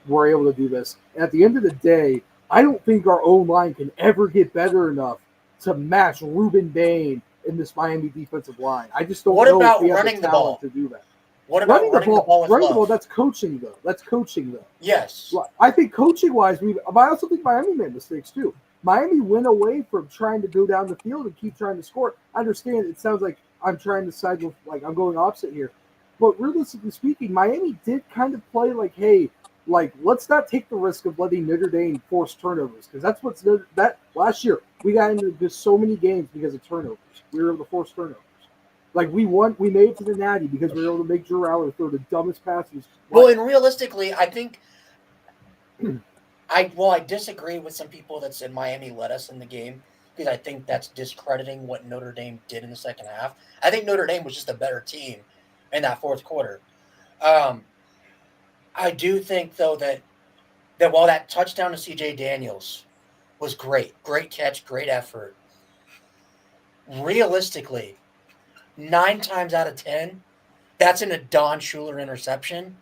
We're able to do this. And at the end of the day, I don't think our own line can ever get better enough to match Ruben Bain in this Miami defensive line. I just don't know if we have the talent to do that. What about running the ball? Running the ball, that's coaching, though. Yes. I think coaching-wise, but I also think Miami made mistakes, too. Miami went away from trying to go down the field and keep trying to score. I understand it sounds like I'm trying to side with, like, I'm going opposite here. But realistically speaking, Miami did kind of play like, hey, like, let's not take the risk of letting Notre Dame force turnovers. Because that's that last year, we got into just so many games because of turnovers. We were able to force turnovers. Like, we made it to the Natty because we were able to make Drew Aller throw the dumbest passes. Well, and realistically, I think I disagree with some people that said Miami led us in the game because I think that's discrediting what Notre Dame did in the second half. I think Notre Dame was just a better team in that fourth quarter. I do think, though, that while that touchdown to C.J. Daniels was great catch, great effort, realistically, 9 times out of 10, that's an Don Schuler interception,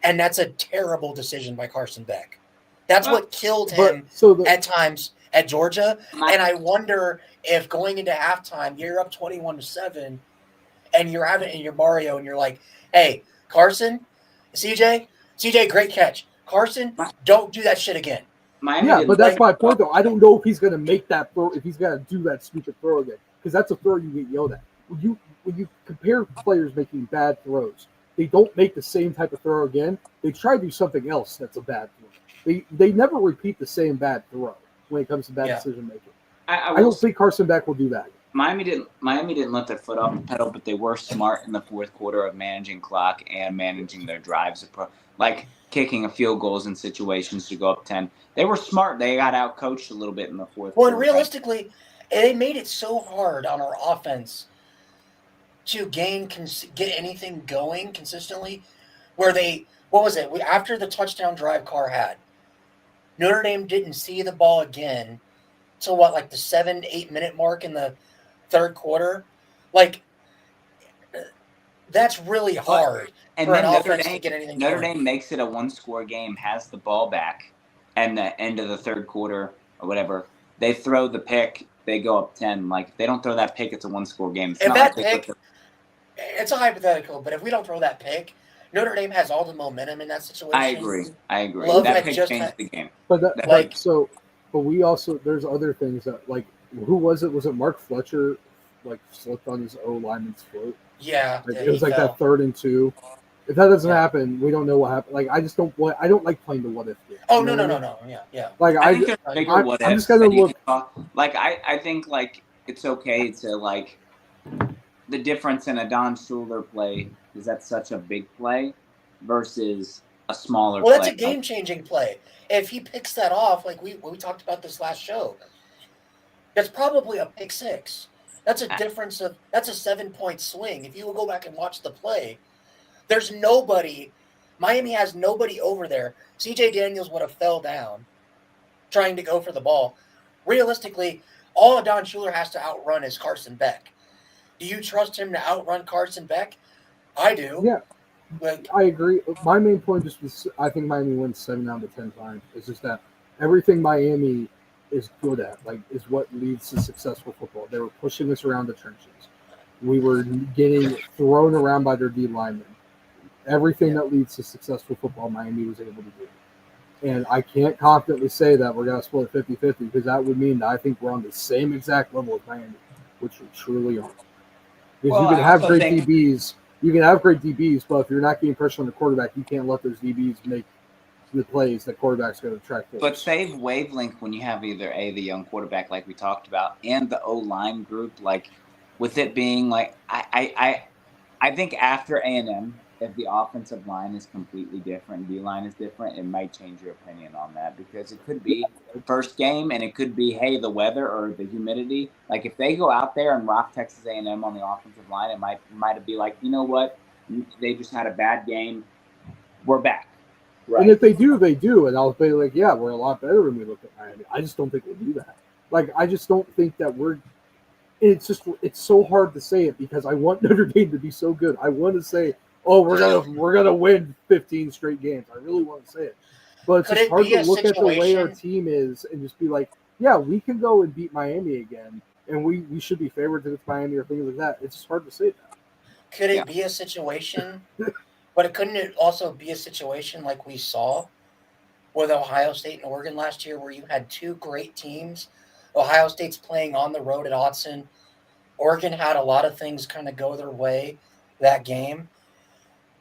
and that's a terrible decision by Carson Beck. That's what killed him at times at Georgia, and I wonder if going into halftime, you're up 21-7, and you're Mario, and you're like, hey, Carson, CJ, great catch. Carson, don't do that shit again. Yeah, but that's my point, though. I don't know if he's going to make that throw, if he's going to do that stupid throw again, because that's a throw you get yelled at. When you compare players making bad throws, they don't make the same type of throw again. They try to do something else that's a bad throw. They never repeat the same bad throw when it comes to bad decision making. I don't think Carson Beck will do that. Miami didn't let their foot off the pedal, but they were smart in the fourth quarter of managing clock and managing their drives, like kicking a field goals in situations to go up 10. They were smart. They got out coached a little bit in the fourth quarter. Well, realistically, they made it so hard on our offense to get anything going consistently, where after the touchdown drive Carr had, Notre Dame didn't see the ball again till like the 7-8 minute mark in the third quarter. Like, that's really hard for an offense to get anything going. Notre Dame makes it a 1-score game, has the ball back, and the end of the third quarter or whatever, they throw the pick, they go up 10. Like, if they don't throw that pick, it's a 1-score game. It's a hypothetical, but if we don't throw that pick, Notre Dame has all the momentum in that situation. I agree. That pick changed the game. But we also, there's other things that, like, who was it? Was it Mark Fletcher, like, slipped on his lineman's foot? Yeah. It was like that 3rd and 2. If that doesn't happen, we don't know what happened. Like, I don't like playing the what if game. Oh, no. Yeah. Like, I think there's bigger what ifs. I'm just going to look. Like, I think, like, it's okay to, like, the difference in a Don Schuler play is that's such a big play versus a smaller play. Well, that's a game-changing play. If he picks that off, like we talked about this last show, that's probably a pick 6. That's a difference of – that's a 7-point swing. If you will go back and watch the play, there's nobody – Miami has nobody over there. C.J. Daniels would have fell down trying to go for the ball. Realistically, all Don Schuler has to outrun is Carson Beck. Do you trust him to outrun Carson Beck? I do. Yeah, I agree. My main point is I think Miami wins 7 out of 10 times. It's just that everything Miami is good at, like, is what leads to successful football. They were pushing us around the trenches. We were getting thrown around by their D linemen. Everything that leads to successful football, Miami was able to do. And I can't confidently say that we're going to split 50-50 because that would mean that I think we're on the same exact level as Miami, which we truly aren't. Because Well, you can I have also great think- DBs. You can have great DBs, but if you're not getting pressure on the quarterback, you can't let those DBs make the plays that quarterback's going to track for. But save wavelength when you have either the young quarterback like we talked about and the O-line group, like with it being like I think after A&M, if the offensive line is completely different, D-line is different, it might change your opinion on that because it could be first game and it could be, hey, the weather or the humidity. Like if they go out there and rock Texas A&M on the offensive line, it might be like, you know what, they just had a bad game, we're back. Right. And if they do, they do. And I'll be like, yeah, we're a lot better when we look at Miami. I just don't think we'll do that. Like, I just don't think that we're – it's so hard to say it because I want Notre Dame to be so good. I want to say, oh, we're gonna win 15 straight games. I really want to say it. But it's just hard to look at the way our team is and just be like, yeah, we can go and beat Miami again, and we should be favored against Miami or things like that. It's just hard to say that. Could it be a situation – but couldn't it also be a situation like we saw with Ohio State and Oregon last year where you had two great teams? Ohio State's playing on the road at Autzen. Oregon had a lot of things kind of go their way that game.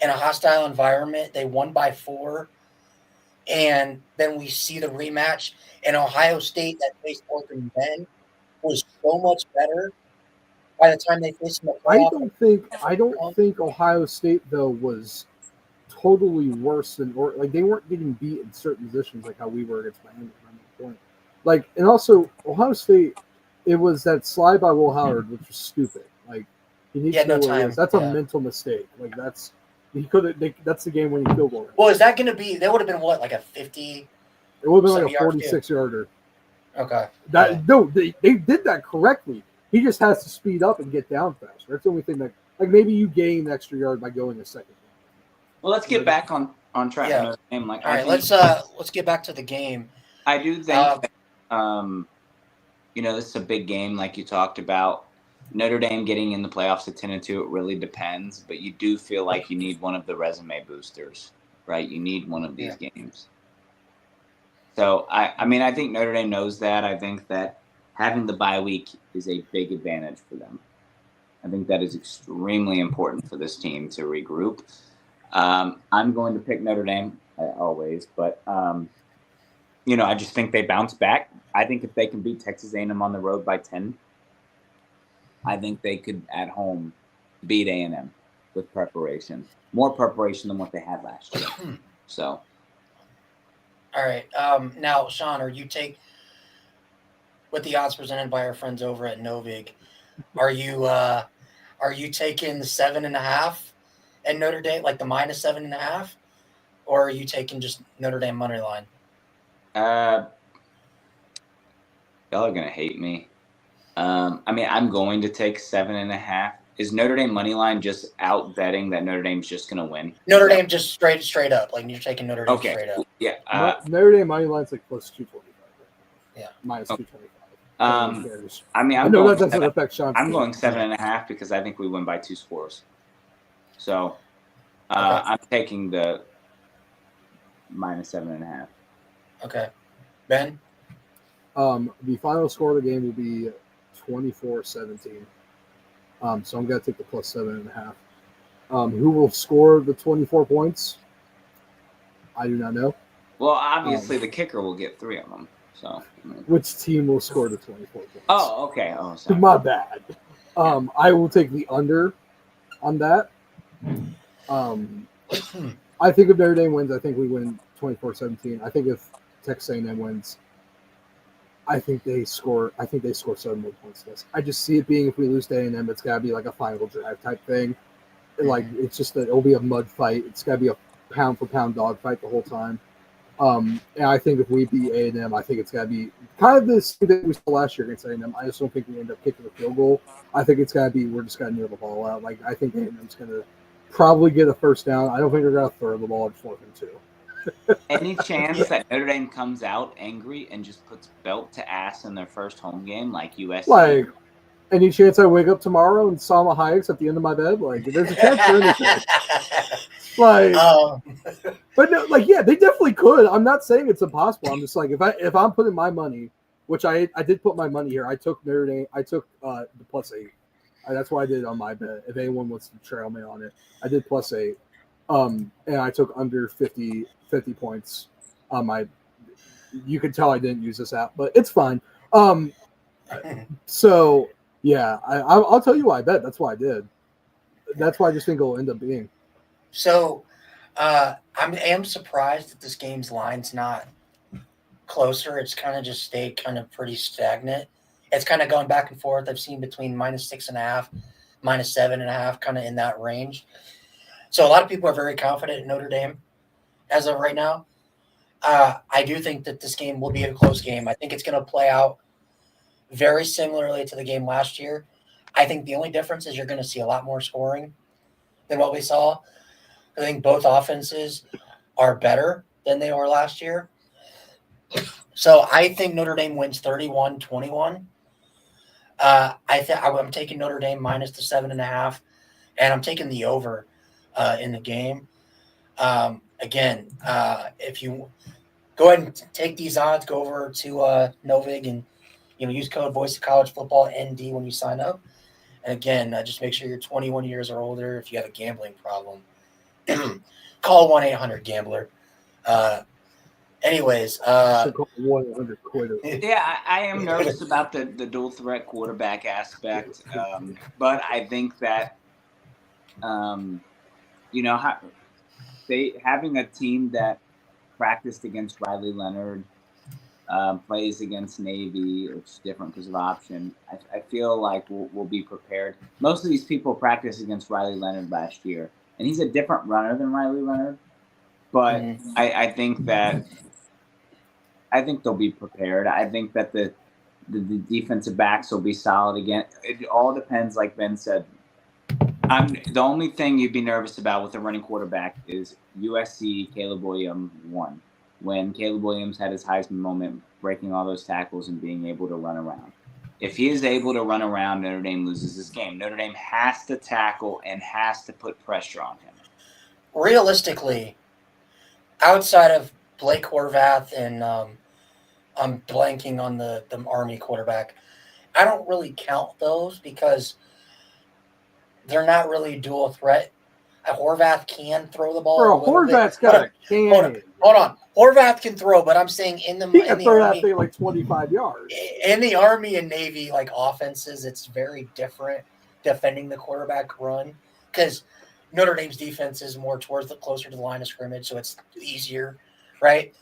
In a hostile environment, they won by 4. And then we see the rematch. And Ohio State that faced Oregon then was so much better by the time they faced them. I don't think Ohio State though was totally worse than like they weren't getting beat in certain positions like how we were against Miami. Point. Like, and also Ohio State, it was that slide by Will Howard, which was stupid. Like he needs to know what it is. That's a mental mistake. Like that's the game-winning field goal. Well, is that going to be? That would have been what, like a 50? It would have been like a 46-yarder. Okay. No, they did that correctly. He just has to speed up and get down faster. That's the only thing that, like, maybe you gain an extra yard by going a second. Well, let's get back on track. Yeah. All right, let's get back to the game. I do think, this is a big game, like you talked about. Notre Dame getting in the playoffs at 10-2, it really depends, but you do feel like you need one of the resume boosters, right? You need one of these games. So I think Notre Dame knows that. I think that having the bye week is a big advantage for them. I think that is extremely important for this team to regroup. I'm going to pick Notre Dame always, but I just think they bounce back. I think if they can beat Texas A&M on the road by 10, I think they could at home beat A&M with preparation, more preparation than what they had last year. So, all right. Now, Sean, with the odds presented by our friends over at Novig, are you taking the 7.5 at Notre Dame, like the minus 7.5, or are you taking just Notre Dame money line? Y'all are gonna hate me. I'm going to take 7.5. Is Notre Dame money line just out betting that Notre Dame's just gonna win? Notre Dame just straight up, like you're taking Notre Dame straight up. Yeah. Notre Dame money line's like plus 225. Yeah. Minus 225. I'm going 7.5 because I think we win by 2 scores. So I'm taking the minus 7.5. Okay. Ben? The final score of the game will be 24-17. So I'm going to take the plus 7.5. Who will score the 24 points? I do not know. Well, obviously the kicker will get 3 of them. So, which team will score the 24 points? Oh, okay. Oh, sorry. My bad. I will take the under on that. I think if Notre Dame wins, I think we win 24-17. I think if Texas A&M wins, I think they score 7 more points. I just see it being if we lose to A&M, it's got to be like a final drive type thing. Like it's just that it'll be a mud fight. It's got to be a pound for pound dog fight the whole time. And I think if we beat A&M, I think it's got to be kind of the same thing we saw last year against A&M. I just don't think we end up kicking a field goal. I think it's got to be we're just going to kneel the ball out. Like I think A&M's going to probably get a first down. I don't think they're going to throw the ball at 4th and 2. Any chance that Notre Dame comes out angry and just puts belt to ass in their first home game like USC? Like, any chance I wake up tomorrow and Salma Hayek's at the end of my bed? Like, there's a chance for anything. Like, Um, but no, like, yeah, they definitely could. I'm not saying it's impossible. I'm just like, if I'm putting my money, which I did put my money here. I took Notre Dame. I took the +8. That's why I did it on my bet. If anyone wants to trail me on it, I did +8. And I took under 50 points on my. You can tell I didn't use this app, but it's fine. So yeah, I'll tell you why I bet. That's why I did. That's why I just think it'll end up being. so I am surprised that this game's line's not closer. It's kind of just stayed kind of pretty stagnant. It's kind of gone back and forth. I've seen between -6.5, -7.5, kind of in that range. So a lot of people are very confident in Notre Dame as of right now. I do think that this game will be a close game. I think it's going to play out very similarly to the game last year. I think the only difference is you're going to see a lot more scoring than what we saw. I think both offenses are better than they were last year. So I think Notre Dame wins 31-21. I'm taking Notre Dame minus the 7.5, and I'm taking the over in the game. Again, if you go ahead and take these odds, go over to Novig and use code Voice of College Football ND when you sign up. And again, just make sure you're 21 years or older. If you have a gambling problem, call 1-800-GAMBLER. Anyways, Call 1-800-QUIT. Yeah, I am nervous about the dual threat quarterback aspect, but I think that having a team that practiced against Riley Leonard, plays against Navy, which is different because of option. I feel like we'll be prepared. Most of these people practiced against Riley Leonard last year, and he's a different runner than Riley Leonard. But I think they'll be prepared. I think that the defensive backs will be solid again. It all depends, like Ben said. The only thing you'd be nervous about with a running quarterback is USC Caleb Williams won. When Caleb Williams had his Heisman moment, breaking all those tackles and being able to run around. If he is able to run around, Notre Dame loses this game. Notre Dame has to tackle and has to put pressure on him. Realistically, outside of Blake Horvath and I'm blanking on the Army quarterback, I don't really count those because they're not really dual threat. Horvath can throw the ball. Bro, Horvath's got a cannon. Hold on. Horvath can throw, but I'm saying he can throw that thing like 25 yards. In the Army and Navy offenses, it's very different defending the quarterback run because Notre Dame's defense is more closer to the line of scrimmage, so it's easier, right?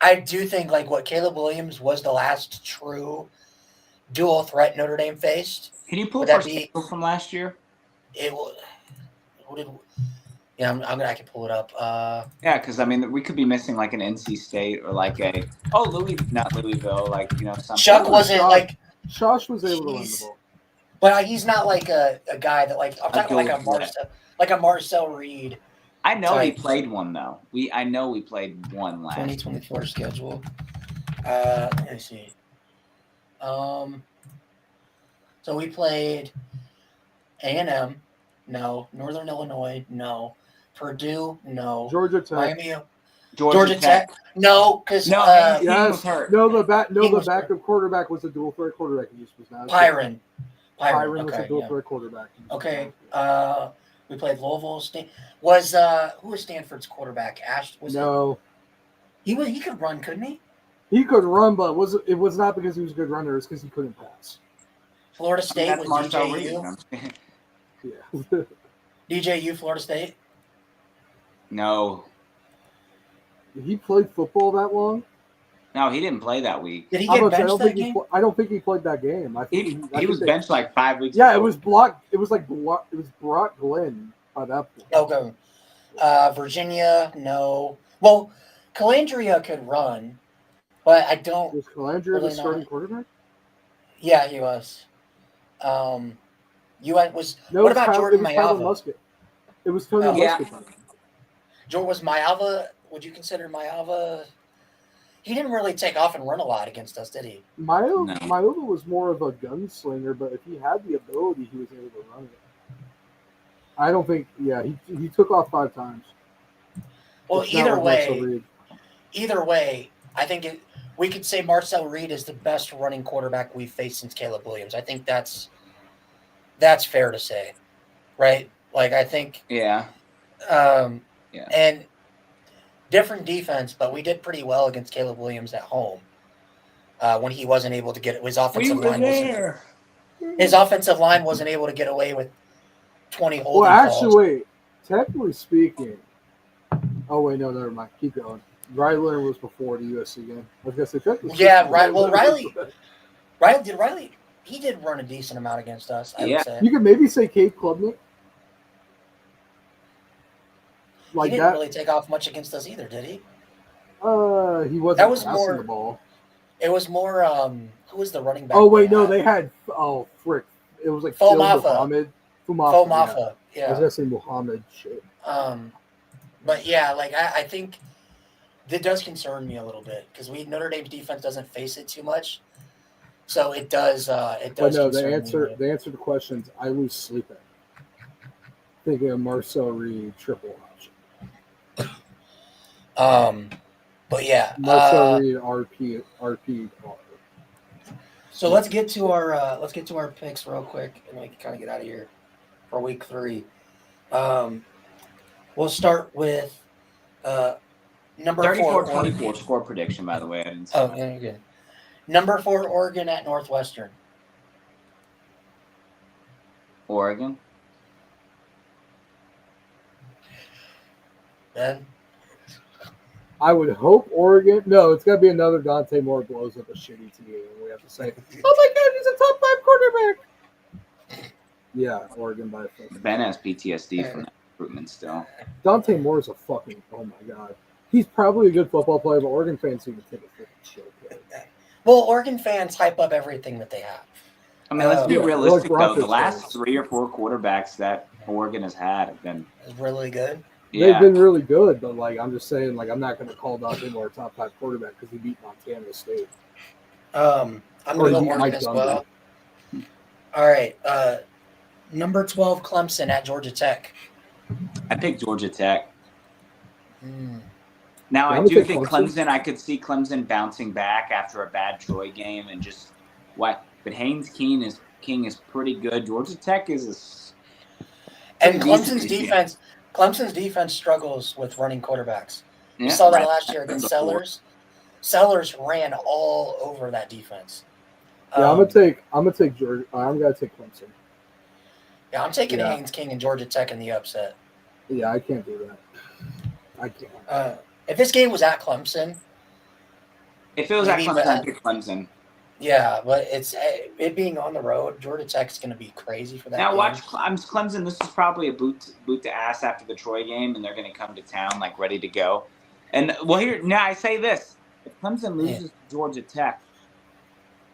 I do think what Caleb Williams was the last true dual threat Notre Dame faced. Can you pull up our schedule from last year? I can pull it up. Yeah, because we could be missing an NC State or not Louisville, something. Chuck wasn't Josh was able to run the ball, but he's not a guy that I'm talking like a Marcel Reed. I know he played one though. I know we played one last 2024 schedule. Let me see. So we played A&M, no. Northern Illinois, no. Purdue, no. Georgia Tech, Miami, Georgia Tech, no. Because yes, the backup quarterback was a dual threat quarterback. He was not Pyron was a dual threat quarterback. Okay. We played Louisville. Who was Stanford's quarterback? Ash was no. He could run, couldn't he? He could run, but it was not because he was a good runner. It's because he couldn't pass. Florida State was DJU. Yeah. DJU, Florida State. No. He played football that long? No, he didn't play that week. Did he get benched that game? I don't think he played that game. I think he was benched 5 weeks ago. ago. It was blocked. It was Brock Glenn by that point. Okay. Virginia, no. Well, Calandria could run, but I don't. Was Calandria the starting quarterback? Yeah, he was. What about Jordan Mayava? It was Tony Musket. Was Mayava? Would you consider Mayava? He didn't really take off and run a lot against us, did he? Mayava was more of a gunslinger, but if he had the ability, he was able to run it. I don't think. Yeah, he took off 5 times. Well, It's not like Marcel Reed. either way, I think we could say Marcel Reed is the best running quarterback we've faced since Caleb Williams. I think that's fair to say, right? Like I think, Yeah. yeah, Yeah. and different defense, but we did pretty well against Caleb Williams at home when he wasn't able to get his offensive line. His offensive line wasn't able to get away with 20 holding Well, actually, calls. wait. Technically speaking, oh wait, no, never mind. Keep going. Riley Leonard was before the USC game. I was gonna say technically. Yeah, right. Well, Riley, he did run a decent amount against us. I would say you could maybe say Cade Klubnik. Like he didn't really take off much against us either, did he? He wasn't that was passing more, the ball. It was more who was the running back? Oh wait, no, they had frick. It was like Phil Muhammad. Fumafa. Yeah. I was gonna say Muhammad shit. But yeah, like I think it does concern me a little bit because Notre Dame's defense doesn't face it too much. So it does But no, the answer to the questions I lose sleep at. Thinking of Marcel Reed triple option. But yeah, Marcel Reed RP. So let's get to our picks real quick, and we can kind of get out of here for week 3. We'll start with number 34-24 score prediction. By the way, I didn't say yeah, you're good. Number 4 Oregon at Northwestern. Oregon. Ben? I would hope Oregon. No, it's got to be another Dante Moore blows up a shitty team, and we have to say, "Oh my God, he's a top 5 quarterback." Yeah, Oregon by a foot. Ben has PTSD from that recruitment still. Dante Moore is a fucking. Oh my God, he's probably a good football player, but Oregon fans seem to take a freaking shit. Well, Oregon fans hype up everything that they have. I mean, let's be realistic though. The last fans. 3 or 4 quarterbacks that Oregon has had have been really good. Yeah. They've been really good, but like I'm just saying, like I'm not going to call Dante Moore a top 5 quarterback because he beat Montana State. I'm going to go Oregon as well. All right, number 12 Clemson at Georgia Tech. I picked Georgia Tech. Now I do think Clemson. I could see Clemson bouncing back after a bad Troy game and just what. But Haynes King is pretty good. Georgia Tech is and Clemson's defense. Clemson's defense struggles with running quarterbacks. We saw that last year against Sellers. Sellers ran all over that defense. Yeah, I'm gonna take Georgia. I'm gonna take Clemson. Yeah, I'm taking Haynes King and Georgia Tech in the upset. Yeah, I can't do that. I can't. If this game was at Clemson, I'd pick Clemson. Yeah, but it being on the road. Georgia Tech's going to be crazy for that. Now game. watch Clemson. This is probably a boot to ass after the Troy game, and they're going to come to town like ready to go. And well, here now I say this: if Clemson loses to Georgia Tech,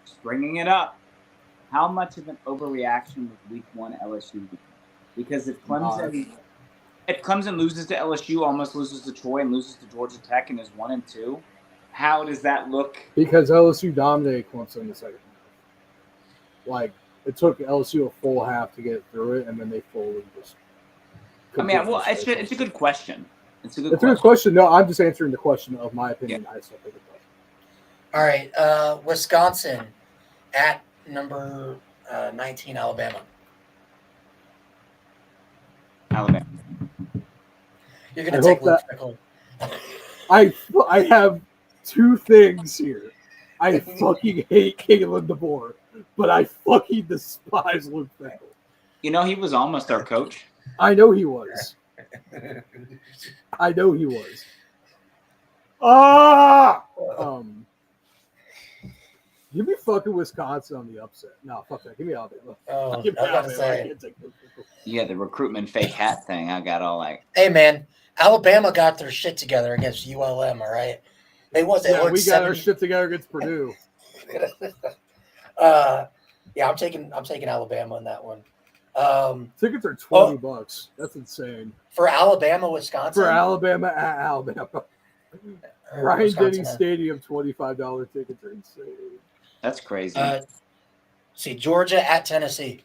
just bringing it up, how much of an overreaction was Week 1 LSU? Because if Clemson loses to LSU, almost loses to Troy, and loses to Georgia Tech, and is 1-2. How does that look? Because LSU dominated Clemson in the second half. Like, it took LSU a full half to get through it, and then they fully just. I mean, well, it's a good question. It's a good question. No, I'm just answering the question of my opinion. Yeah. I still think it's all right. Wisconsin at number 19, Alabama. Alabama. You're going to take Luke Fickell. I have 2 things here. I fucking hate Caleb DeBoer, but I fucking despise Luke Fickell. You know, he was almost our coach. I know he was. Give me fucking Wisconsin on the upset. No, fuck that. Give me Alabama. Oh, give me Alabama. Yeah, the recruitment fake hat thing. I got all like. Hey man, Alabama got their shit together against ULM. All right, we got our shit together against Purdue. Yeah, I'm taking Alabama in that one. Tickets are $20. That's insane. For Alabama, Wisconsin. For Alabama at Alabama. Ryan Denny Stadium, $25 tickets are insane. That's crazy. See, Georgia at Tennessee.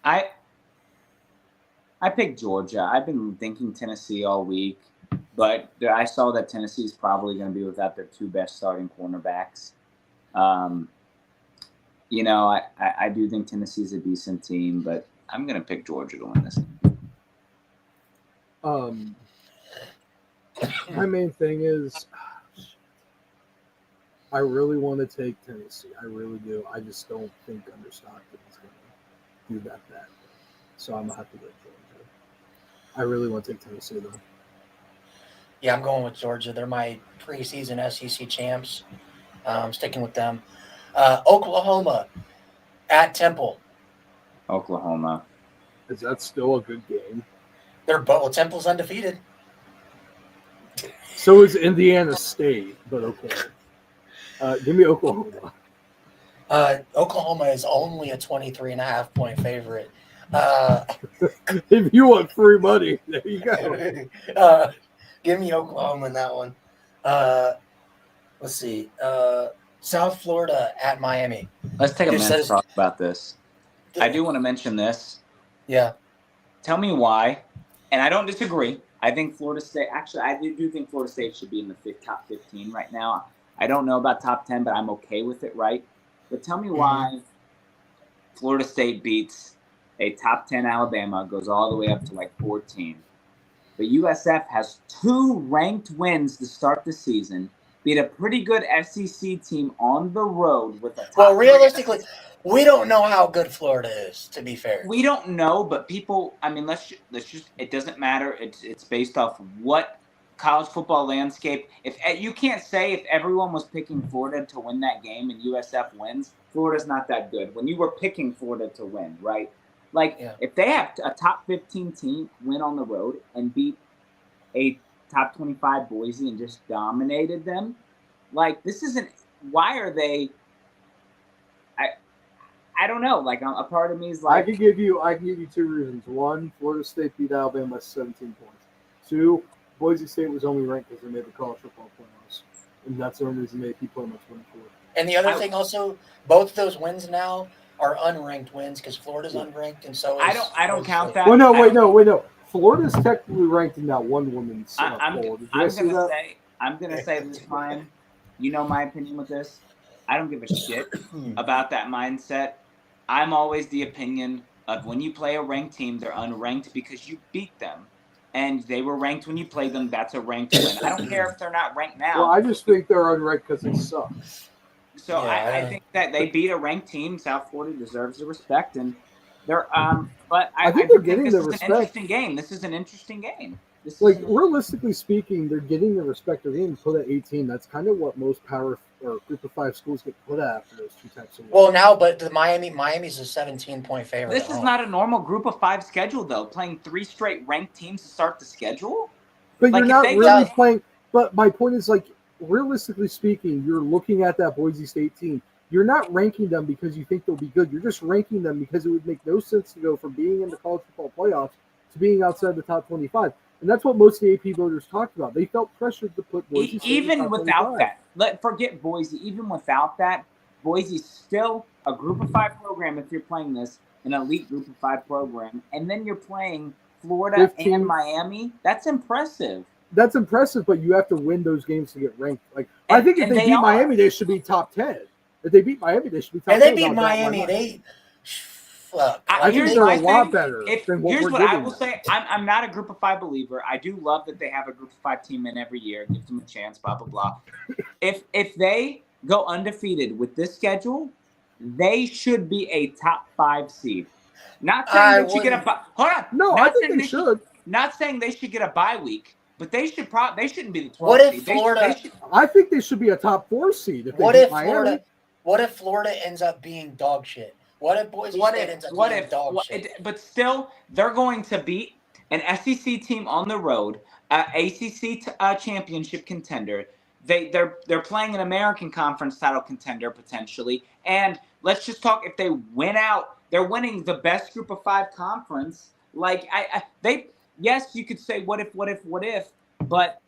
I picked Georgia. I've been thinking Tennessee all week, but I saw that Tennessee is probably going to be without their two best starting cornerbacks. I do think Tennessee's a decent team, but I'm going to pick Georgia to win this. My main thing is I really want to take Tennessee. I really do. I just don't think Stockton is going to do that bad. So I'm going to have to go Georgia. I really want to take Tennessee, though. Yeah, I'm going with Georgia. They're my preseason SEC champs. I'm sticking with them. Oklahoma at Temple. Oklahoma. Is that still a good game? Temple's undefeated. So is Indiana State, but okay. Give me Oklahoma. Oklahoma is only a 23.5 point favorite. If you want free money, there you go. Give me Oklahoma in that one. Let's see. South Florida at Miami. Let's take a minute to talk about this. I do want to mention this. Yeah. Tell me why. And I don't disagree. I think Florida State – actually, I do think Florida State should be in the top 15 right now. I don't know about top 10, but I'm okay with it, right? But tell me why Florida State beats a top 10 Alabama, goes all the way up to like 14. But USF has 2 ranked wins to start the season, beat a pretty good SEC team on the road with a top. Well, realistically, we don't know how good Florida is, to be fair. We don't know, but people, I mean, let's just it doesn't matter. It's based off what college football landscape. If you can't say if everyone was picking Florida to win that game and USF wins, Florida's not that good. When you were picking Florida to win, right? Like, if they have a top 15 team win on the road and beat a top 25 Boise and just dominated them, like, this isn't – why are they – I don't know. Like, a part of me is like – I can give you 2 reasons. 1, Florida State beat Alabama by 17 points. 2, Boise State was only ranked because they made the college football playoffs. And that's the only reason they keep playing much 24. And the other thing also, both of those wins now are unranked wins because Florida's unranked, and so is I don't count that. Well, no. Florida's technically ranked in that one women's poll. I'm gonna say this, Ryan. You know my opinion with this. I don't give a shit about that mindset. I'm always the opinion of when you play a ranked team, they're unranked because you beat them. And they were ranked when you played them. That's a ranked win. I don't care if they're not ranked now. Well, I just think they're unranked because they suck. So I think that they beat a ranked team. South Florida deserves the respect, and they're but I think they're getting the respect. This is an interesting game. Realistically speaking, they're getting the respect. They're getting put at 18. That's kind of what most power or group of 5 schools get put at after those 2 types of wins. Well, now, but the Miami's a 17-point favorite. This is not a normal group of 5 schedule, though. Playing 3 straight ranked teams to start the schedule. But you're not really playing. But my point is, like, realistically speaking, you're looking at that Boise State team. You're not ranking them because you think they'll be good. You're just ranking them because it would make no sense to go from being in the college football playoffs to being outside the top 25. And that's what most of the AP voters talked about. They felt pressured to put Boise State even in the top without 25. that. Forget Boise. Even without that, Boise's still a group of 5 program if you're playing this, an elite group of 5 program. And then you're playing Florida and Miami. That's impressive. That's impressive, but you have to win those games to get ranked. I think if they beat Miami, they should be top 10. If they beat Miami, they should be top 10. And they beat Miami. I think they're a lot better than what here's we're what I giving will them. say. I'm not a group of 5 believer. I do love that they have a group of 5 team in every year. Gives them a chance, blah, blah, blah. If they go undefeated with this schedule, they should be a top 5 seed. Not saying they should get a hold on. No, I think they should. Not saying they should get a bye week, but they shouldn't be the 12th What if seed. Florida? I think they should be a top 4 seed. If What they if beat Miami. Florida? What if Florida ends up being dog shit? What if Boise State ends up being dog shit? But still, they're going to beat an SEC team on the road, ACC championship contender. They're playing an American Conference title contender potentially. And let's just talk. If they win out, they're winning the best group of 5 conference. Yes, you could say what if, but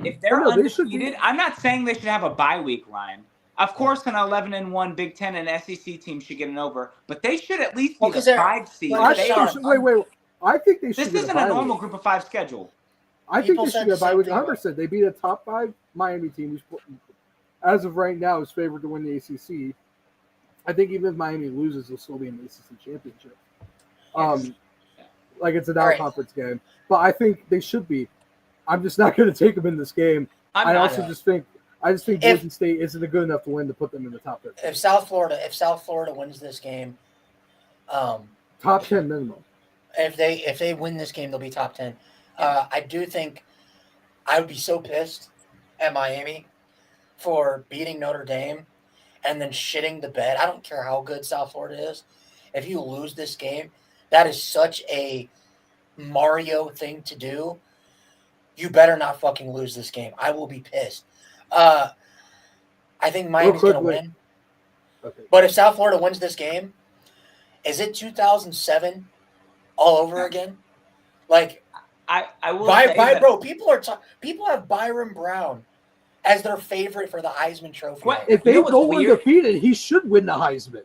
if they're undefeated, I'm not saying they should have a bye week, Ryan. Of course, an 11-1 Big Ten and SEC team should get an over, but they should at least be Well, the 'cause they're- 5 seed. well, They are- Wait. I think they should This get isn't a bye a normal week. group of 5 schedule. I think People they said should get a the bye same week. thing 100%. They beat a top 5 Miami team who's, as of right now, is favored to win the ACC. I think even if Miami loses, they'll still be in the ACC championship. Like it's an out-conference game. But I think they should be. I'm just not going to take them in this game. I just think Boise State isn't good enough to win to put them in the top 15. If South Florida wins this game, top 10 minimum. If they win this game, they'll be top 10. I do think I would be so pissed at Miami for beating Notre Dame and then shitting the bed. I don't care how good South Florida is. If you lose this game, that is such a Mario thing to do. You better not fucking lose this game. I will be pissed. I think Miami's going to win. Okay. But if South Florida wins this game, is it 2007 all over again? Like, I will say that, bro, people have Byron Brown as their favorite for the Heisman Trophy. What? If they You know what's go weird? undefeated, he should win the Heisman.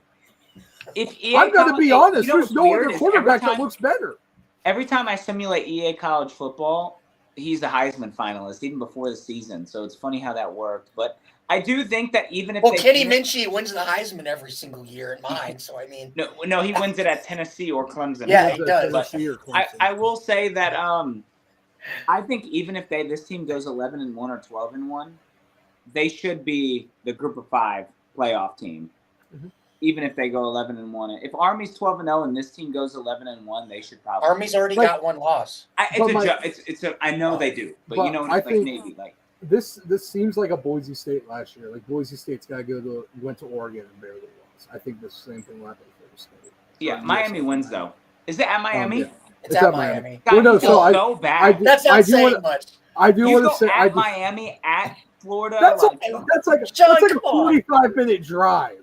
I'm going to be honest. You know There's no what's weird other is quarterback that looks better. Every time I simulate EA college football, he's a Heisman finalist, even before the season. So it's funny how that worked. But I do think that even if Kenny Minchie wins the Heisman every single year in mine. So I mean, no, he wins it at Tennessee or Clemson. Yeah, he does. I will say that I think even if this team goes 11-1 or 12-1, they should be the group of 5 playoff team. Mm-hmm. Even if they go 11-1, if Army's 12-0 and this team goes 11-1, they should probably. Army's already got one loss. I know they do, but you know, like Navy, like this seems like a Boise State last year. Like Boise State's got to went to Oregon and barely lost. I think the same thing will happen for the state. Yeah, Miami wins though. Is it at Miami? Yeah. It's at Miami. God, well, no, so bad. That's not saying much. I do want to say at Miami, at Florida. That's like Sean, a 45-minute drive.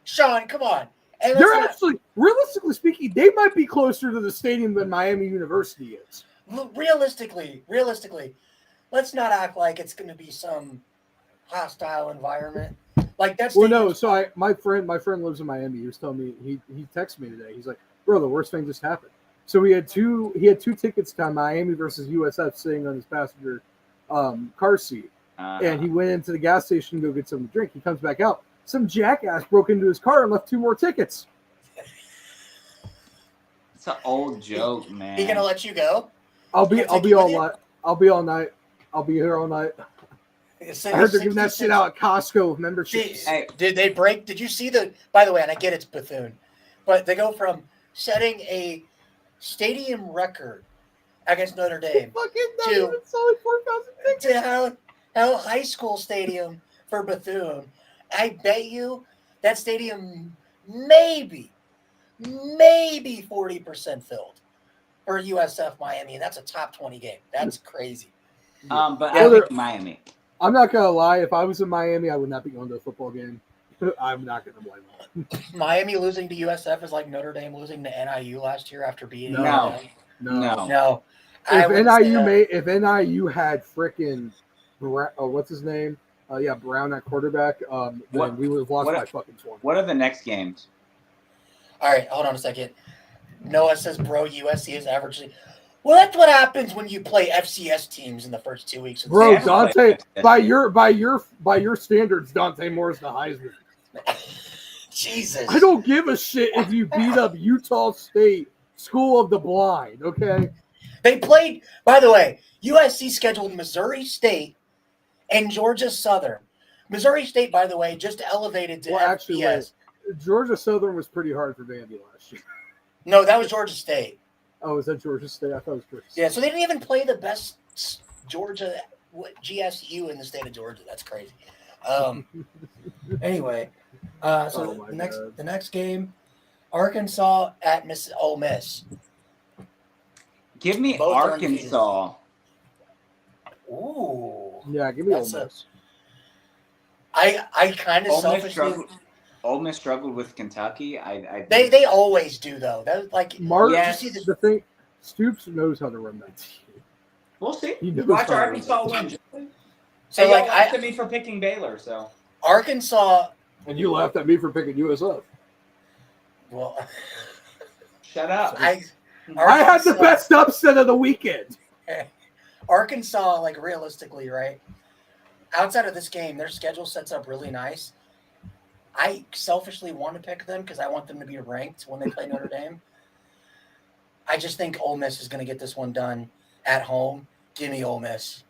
Sean, come on. And They're actually, realistically speaking, they might be closer to the stadium than Miami University is. Realistically, let's not act like it's going to be some hostile environment. Like that's my friend lives in Miami. He was telling me he texted me today. He's like, bro, the worst thing just happened. So he had two tickets to Miami versus USF sitting on his passenger car seat, and he went into the gas station to go get something to drink. He comes back out. Some jackass broke into his car and left 2 more tickets. It's an old joke, man. He gonna let you go? I'll be all night. I'll be all night. I'll be here all night. I heard they're giving that shit out at Costco memberships. Did you see by the way, and I get it's Bethune, but they go from setting a stadium record against Notre Dame to how high school stadium for Bethune. I bet you that stadium maybe 40% filled for USF Miami, and that's a top 20 game. That's crazy. But I think Miami. I'm not gonna lie. If I was in Miami, I would not be going to a football game. I'm not gonna blame them. Miami losing to USF is like Notre Dame losing to NIU last year after beating No. If NIU had frickin' what's his name? Brown at quarterback. Then we would have lost by fucking 20. What are the next games? All right, hold on a second. Noah says, "Bro, USC is averaging." Well, that's what happens when you play FCS teams in the first 2 weeks. Bro, Dante, by your standards, Dante Moore's the Heisman. Jesus, I don't give a shit if you beat up Utah State, School of the Blind. Okay. They played. By the way, USC scheduled Missouri State and Georgia Southern. Missouri State, by the way, just elevated to FBS. Actually, Georgia Southern was pretty hard for Vandy last year. No, that was Georgia State. Oh, is that Georgia State? I thought it was Georgia State. Yeah, so they didn't even play the best Georgia GSU in the state of Georgia. That's crazy. Anyway, the next game, Arkansas at Ole Miss. Give me Both Arkansas. Ooh. Yeah, give me Ole Miss. I kind of selfishly. Ole Miss struggled with Kentucky. They always do though. That like Mark. Yes. You see the thing. Stoops knows how to run that team. We'll see. He knows Watch how to Arkansas run win. So Hey, like y'all laughed at me for picking Baylor. So Arkansas. And you laughed at me for picking USF. Well, Shut up. I had the best upset of the weekend. Arkansas, like realistically, right? Outside of this game, their schedule sets up really nice. I selfishly want to pick them because I want them to be ranked when they play Notre Dame. I just think Ole Miss is going to get this one done at home. Give me Ole Miss.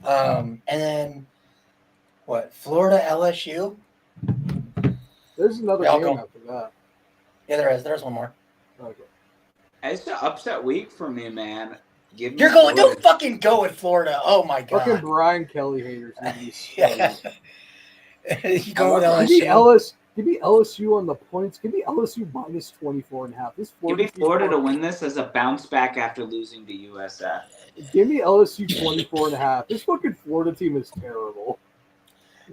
And then, what, Florida, LSU? There's another game after that. Yeah, there is. There's one more. Okay. It's an upset week for me, man. You're going. Don't fucking go with Florida. Oh my god. Fucking Brian Kelly haters. Yeah. You go with LSU. Give me LSU on the points. Give me LSU minus 24.5. Give me Florida to win this as a bounce back after losing to USF. Give me LSU 24.5. This fucking Florida team is terrible.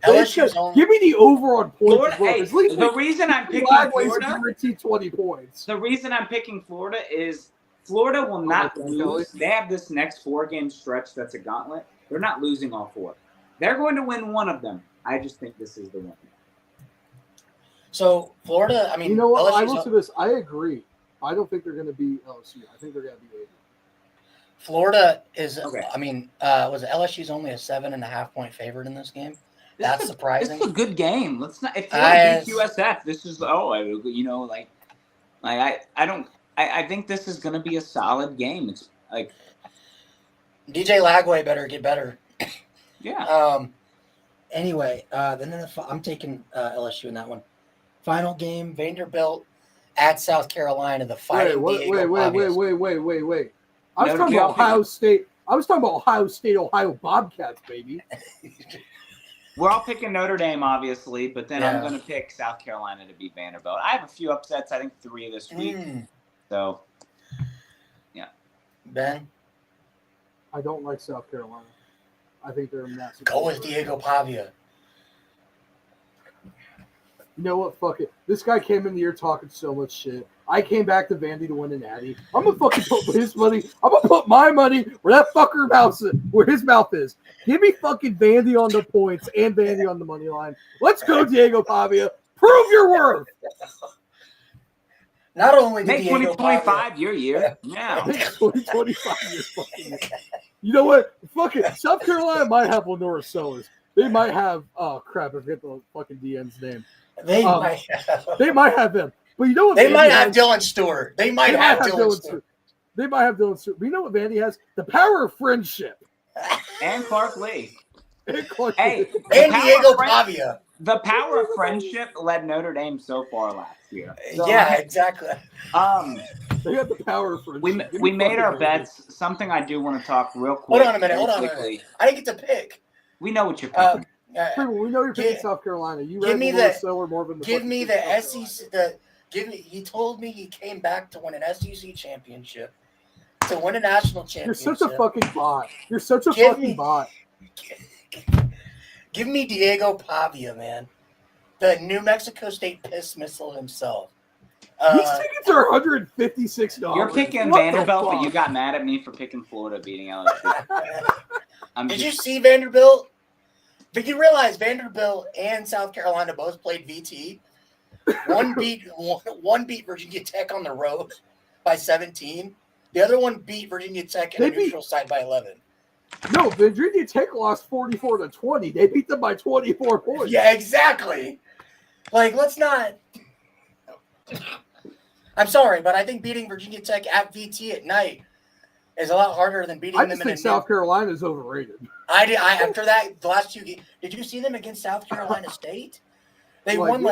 Give me the over on points. The reason I'm picking Florida, 20 points. The reason I'm picking Florida is Florida will not lose. They have this next 4-game stretch that's a gauntlet. They're not losing all 4. They're going to win one of them. I just think this is the one. So Florida, I mean, you know what? I LSU's will say this. I agree. I don't think they're going to beat LSU. I think they're going to beat AD. Florida is. Okay. I mean, was LSU's only a 7.5 point favorite in this game? That's surprising. It's a good game. Let's not. If Florida beats USF, this is I think this is going to be a solid game. It's like DJ Lagway better get better. Yeah. Anyway, then I'm taking LSU in that one. Final game: Vanderbilt at South Carolina. The fight. Wait. I was talking about Ohio State. Ohio Bobcats, baby. We're all picking Notre Dame, obviously, but then I'm going to pick South Carolina to beat Vanderbilt. I have a few upsets. I think 3 this week. So, yeah. Ben? I don't like South Carolina. I think they're a massive. Go with Diego Pavia. You know what? Fuck it. This guy came in the year talking so much shit. I came back to Vandy to win a natty. I'm gonna fucking put his money. I'm gonna put my money where that fucker where his mouth is. Give me fucking Vandy on the points and Vandy on the money line. Let's go, Diego Pavia. Prove your worth. Not only make 2025 your year. Yeah. Make 2025 your fucking year. You know what? Fuck it. South Carolina might have Lenora Sellers. They might have I forget the fucking DN's name. They might have them. But you know what? They might have Dylan Stewart. They might have Dylan Stewart. They might have Dylan Stewart. But you know what Vandy has? The power of friendship. And Clark Lee. And Diego Pavia. The power of friendship led Notre Dame so far last year. So, yeah, exactly. They got the power of friendship. We made our bets. Something I do want to talk real quick. Hold on a minute. I didn't get to pick. We know what you're picking. We know you're picking South Carolina. You give me the SEC. He told me he came back to win an SEC championship, to win a national championship. You're such a fucking bot. You're such a fucking bot. Give me Diego Pavia, man. The New Mexico State piss missile himself. These tickets are $156. You're picking Vanderbilt, but you got mad at me for picking Florida beating LSU. Did you see Vanderbilt? But you realize Vanderbilt and South Carolina both played VT. One beat Virginia Tech on the road by 17. The other one beat Virginia Tech in a neutral site by 11. No, Virginia Tech lost 44-20. They beat them by 24 points. Yeah, exactly. Like, let's not. I'm sorry, but I think beating Virginia Tech at VT at night is a lot harder than beating them in a South Carolina is overrated. After that, the last 2 games, did you see them against South Carolina State? They won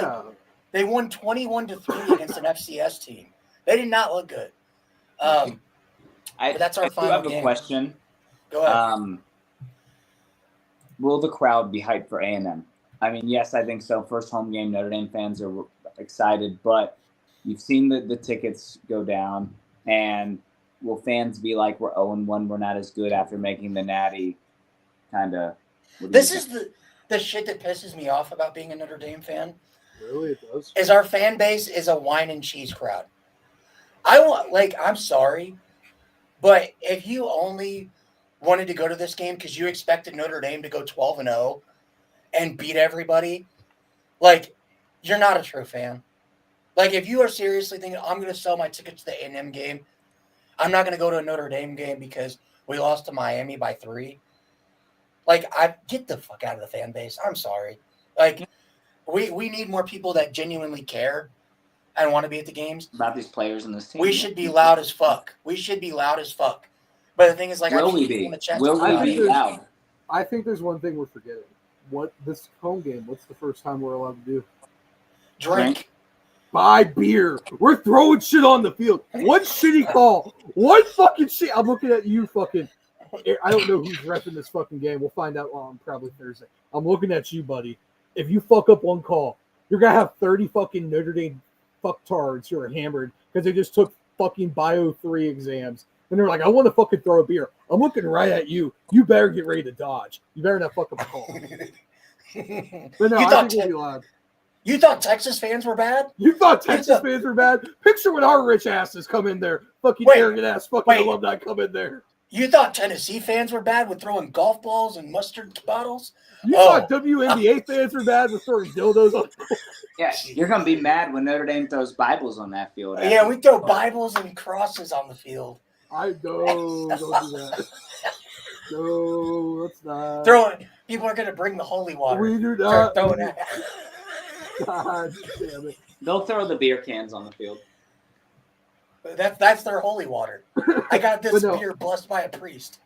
21-3 against an FCS team. They did not look good. But that's our final game. I have a question. Go ahead. Will the crowd be hyped for A&M? I mean, yes, I think so. First home game, Notre Dame fans are excited, but you've seen the tickets go down, and will fans be like, we're 0-1, we're not as good after making the natty? Kind of. This is the shit that pisses me off about being a Notre Dame fan. Really, it does. Is our fan base is a wine and cheese crowd. I'm sorry, but if you only wanted to go to this game because you expected Notre Dame to go 12-0 and beat everybody, like, you're not a true fan. Like, if you are seriously thinking, I'm going to sell my ticket to the A&M game, I'm not going to go to a Notre Dame game because we lost to Miami by 3. Like, I get the fuck out of the fan base. I'm sorry. Like, we need more people that genuinely care and want to be at the games. About these players in this team. We should be loud as fuck. We should be loud as fuck. But the thing is, like, Will I we keep be? on the chest. Will we be loud? I think there's one thing we're forgetting. What this home game? What's the first time we're allowed to do? Drink. Buy beer. We're throwing shit on the field. One shitty call. One fucking shit. I'm looking at you, fucking. I don't know who's repping this fucking game. We'll find out on probably Thursday. I'm looking at you, buddy. If you fuck up one call, you're gonna have 30 fucking Notre Dame fucktards who are hammered because they just took fucking Bio 3 exams. And they're like, I want to fucking throw a beer. I'm looking right at you. You better get ready to dodge. You better not fuck up a call. But no, I think we'll be loud. You thought Texas fans were bad? You thought Texas fans were bad? Picture when our rich asses come in there. Fucking arrogant ass fucking alumni come in there. You thought Tennessee fans were bad with throwing golf balls and mustard bottles? You thought WNBA fans were bad with throwing dildos on. Yeah, you're going to be mad when Notre Dame throws Bibles on that field. Yeah, we throw Bibles and crosses on the field. I know. Don't do that. No, that's not. People are going to bring the holy water. We do not. Throwing it. God damn it. They'll throw the beer cans on the field. That's their holy water. I got this beer blessed by a priest.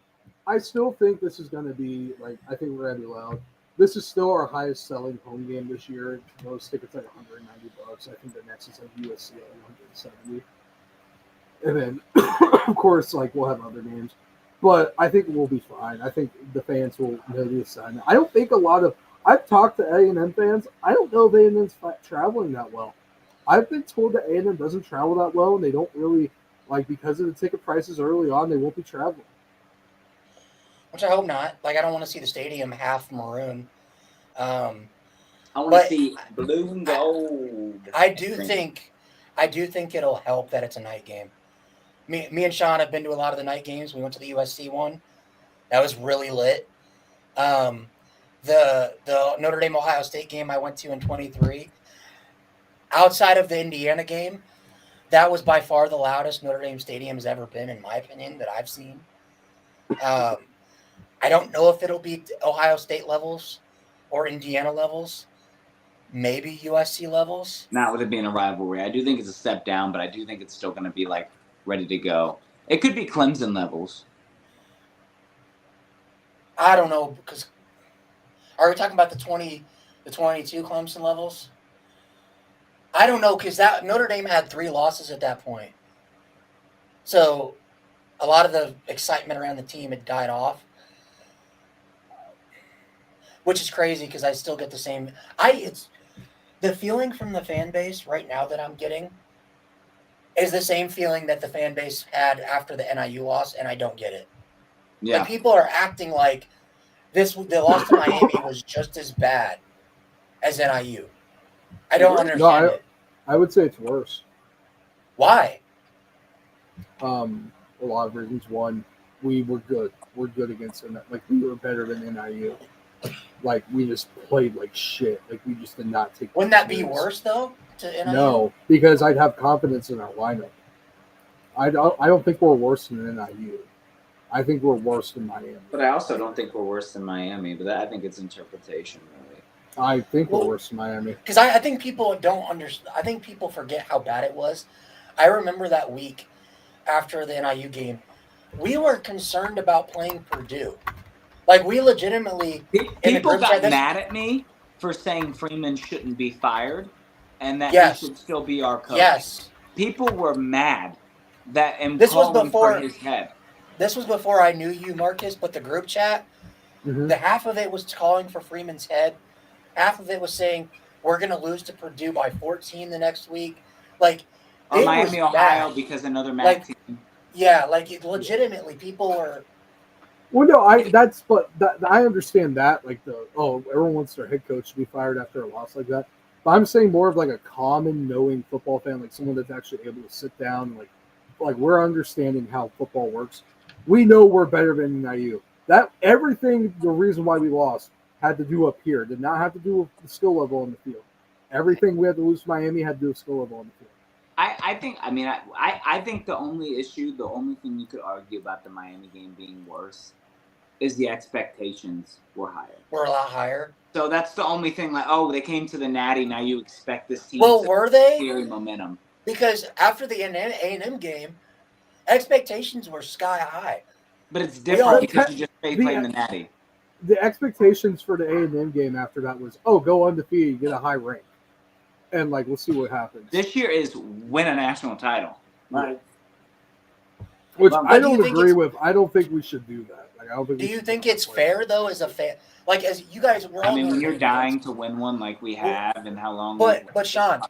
I still think this is going to be, like, I think we're going to be loud. This is still our highest selling home game this year. Most tickets like $190. I think the next is like USC at $170. And then, of course, like, we'll have other games. But I think we'll be fine. I think the fans will know the assignment. I don't think I've talked to A&M fans. I don't know if A&M's traveling that well. I've been told that A&M doesn't travel that well, and they don't really, like, because of the ticket prices early on, they won't be traveling. Which I hope not. Like, I don't want to see the stadium half maroon. I want to see blue and gold. I do think it'll help that it's a night game. Me and Sean have been to a lot of the night games. We went to the USC one. That was really lit. The Notre Dame Ohio State game I went to in 23. Outside of the Indiana game, that was by far the loudest Notre Dame Stadium has ever been, in my opinion, that I've seen. I don't know if it'll be Ohio State levels or Indiana levels, maybe USC levels. Not with it being a rivalry. I do think it's a step down, but I do think it's still going to be, like, ready to go. It could be Clemson levels. I don't know, because are we talking about the 22 Clemson levels? I don't know, because that Notre Dame had 3 losses at that point. So a lot of the excitement around the team had died off, which is crazy because I still get the same. It's the feeling from the fan base right now that I'm getting is the same feeling that the fan base had after the NIU loss, and I don't get it. Yeah, like, people are acting like the loss to Miami was just as bad as NIU. I don't understand it. I would say it's worse. Why? A lot of reasons. One, we were good. We're good against them. Like, we were better than NIU. Like, we just played like shit. Like, we just did not take. Wouldn't that be worse though to NIU? No, because I'd have confidence in our lineup. I don't think we're worse than NIU. I think we're worse than Miami. But I also don't think we're worse than Miami. But I think it's interpretation, really. I think we're worse than Miami. Because I think people don't understand. I think people forget how bad it was. I remember that week after the NIU game, we were concerned about playing Purdue. Like, we legitimately... People got mad at me for saying Freeman shouldn't be fired and that he should still be our coach. Yes. People were mad that this was calling before for his head. This was before I knew you, Marcus, but the group chat, the half of it was calling for Freeman's head. Half of it was saying, we're going to lose to Purdue by 14 the next week. Like, Miami, Ohio, because another MAC team. Yeah, like, legitimately, people were... Well, no, I understand that. Like, everyone wants their head coach to be fired after a loss like that. But I'm saying more of like a common knowing football fan, like someone that's actually able to sit down, like we're understanding how football works. We know we're better than NIU. The reason why we lost had to do up here. Did not have to do with the skill level on the field. Everything we had to lose to Miami had to do with skill level on the field. I think the only issue, the only thing you could argue about the Miami game being worse is the expectations were higher. We're a lot higher. So that's the only thing. Like, oh, they came to the Natty. Now you expect this team Well, to were they? carry momentum. Because after the A&M game, expectations were sky high. But it's different because you just the- playing the Natty. The expectations for the A&M game after that was, oh, go undefeated, get a high rank. And, like, we'll see what happens. This year is win a national title. Right. Which But I do you don't think agree it's- with. I don't think we should do that. Like, I don't think Do we you should think do that it's way. fair, though, as a fan? Like, as you guys were all I mean, when you're Notre Dame dying fans. to win one like we have and how long But Sean,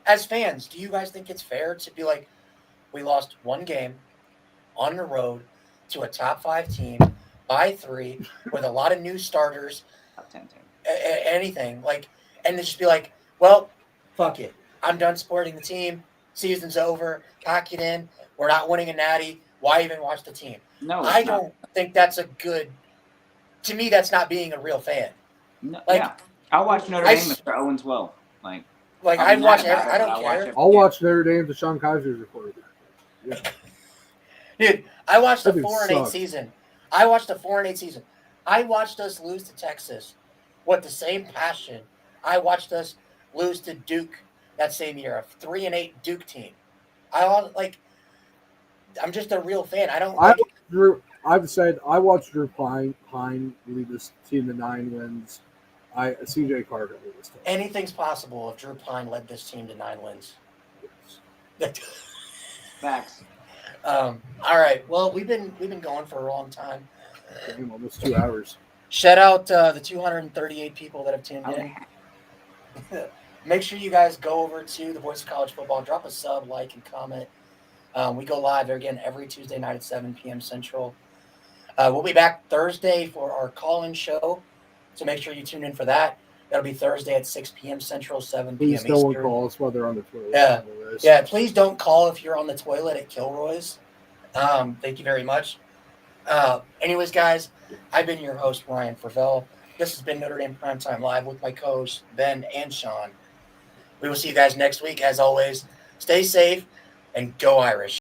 as fans, do you guys think it's fair to be like, we lost one game on the road to a top 5 team by 3 with a lot of new starters, top 10 team. anything like, and then just be like, well, fuck it, I'm done supporting the team. Season's over. Pack it in. We're not winning a natty. Why even watch the team? No, I it's not. don't think that's a good. To me, that's not being a real fan. No, like, yeah. I'll watch Notre I Dame s- if they're 0-12. Like Like I'll I'd be watch. mad about I it, don't but I'll watch care. it. I'll watch Notre Dame to Sean Kaiser's recorded. Yeah. Dude, I watched the That dude 4-8 sucks. season. I watched the 4-8 season. I watched us lose to Texas with the same passion. I watched us lose to Duke that same year, a 3-8 Duke team. I'm just a real fan. I don't like. I've said I watched Drew Pine lead this team to 9 wins. CJ Carter lead this team. Anything's possible if Drew Pine led this team to 9 wins. Facts. All right. Well, we've been going for a long time. Damn, almost 2 hours. Shout out the 238 people that have tuned in. Make sure you guys go over to the Voice of College Football. Drop a sub, like, and comment. We go live again every Tuesday night at 7 p.m. Central. We'll be back Thursday for our call-in show, so make sure you tune in for that. That'll be Thursday at 6 p.m. Central, 7 p.m. Please no one Eastern. call us while they're on the toilet. Yeah. Yeah, please don't call if you're on the toilet at Kilroy's. Thank you very much. Anyways, guys, I've been your host, Ryan Fervell. This has been Notre Dame Primetime Live with my co-hosts, Ben and Sean. We will see you guys next week. As always, stay safe and go Irish.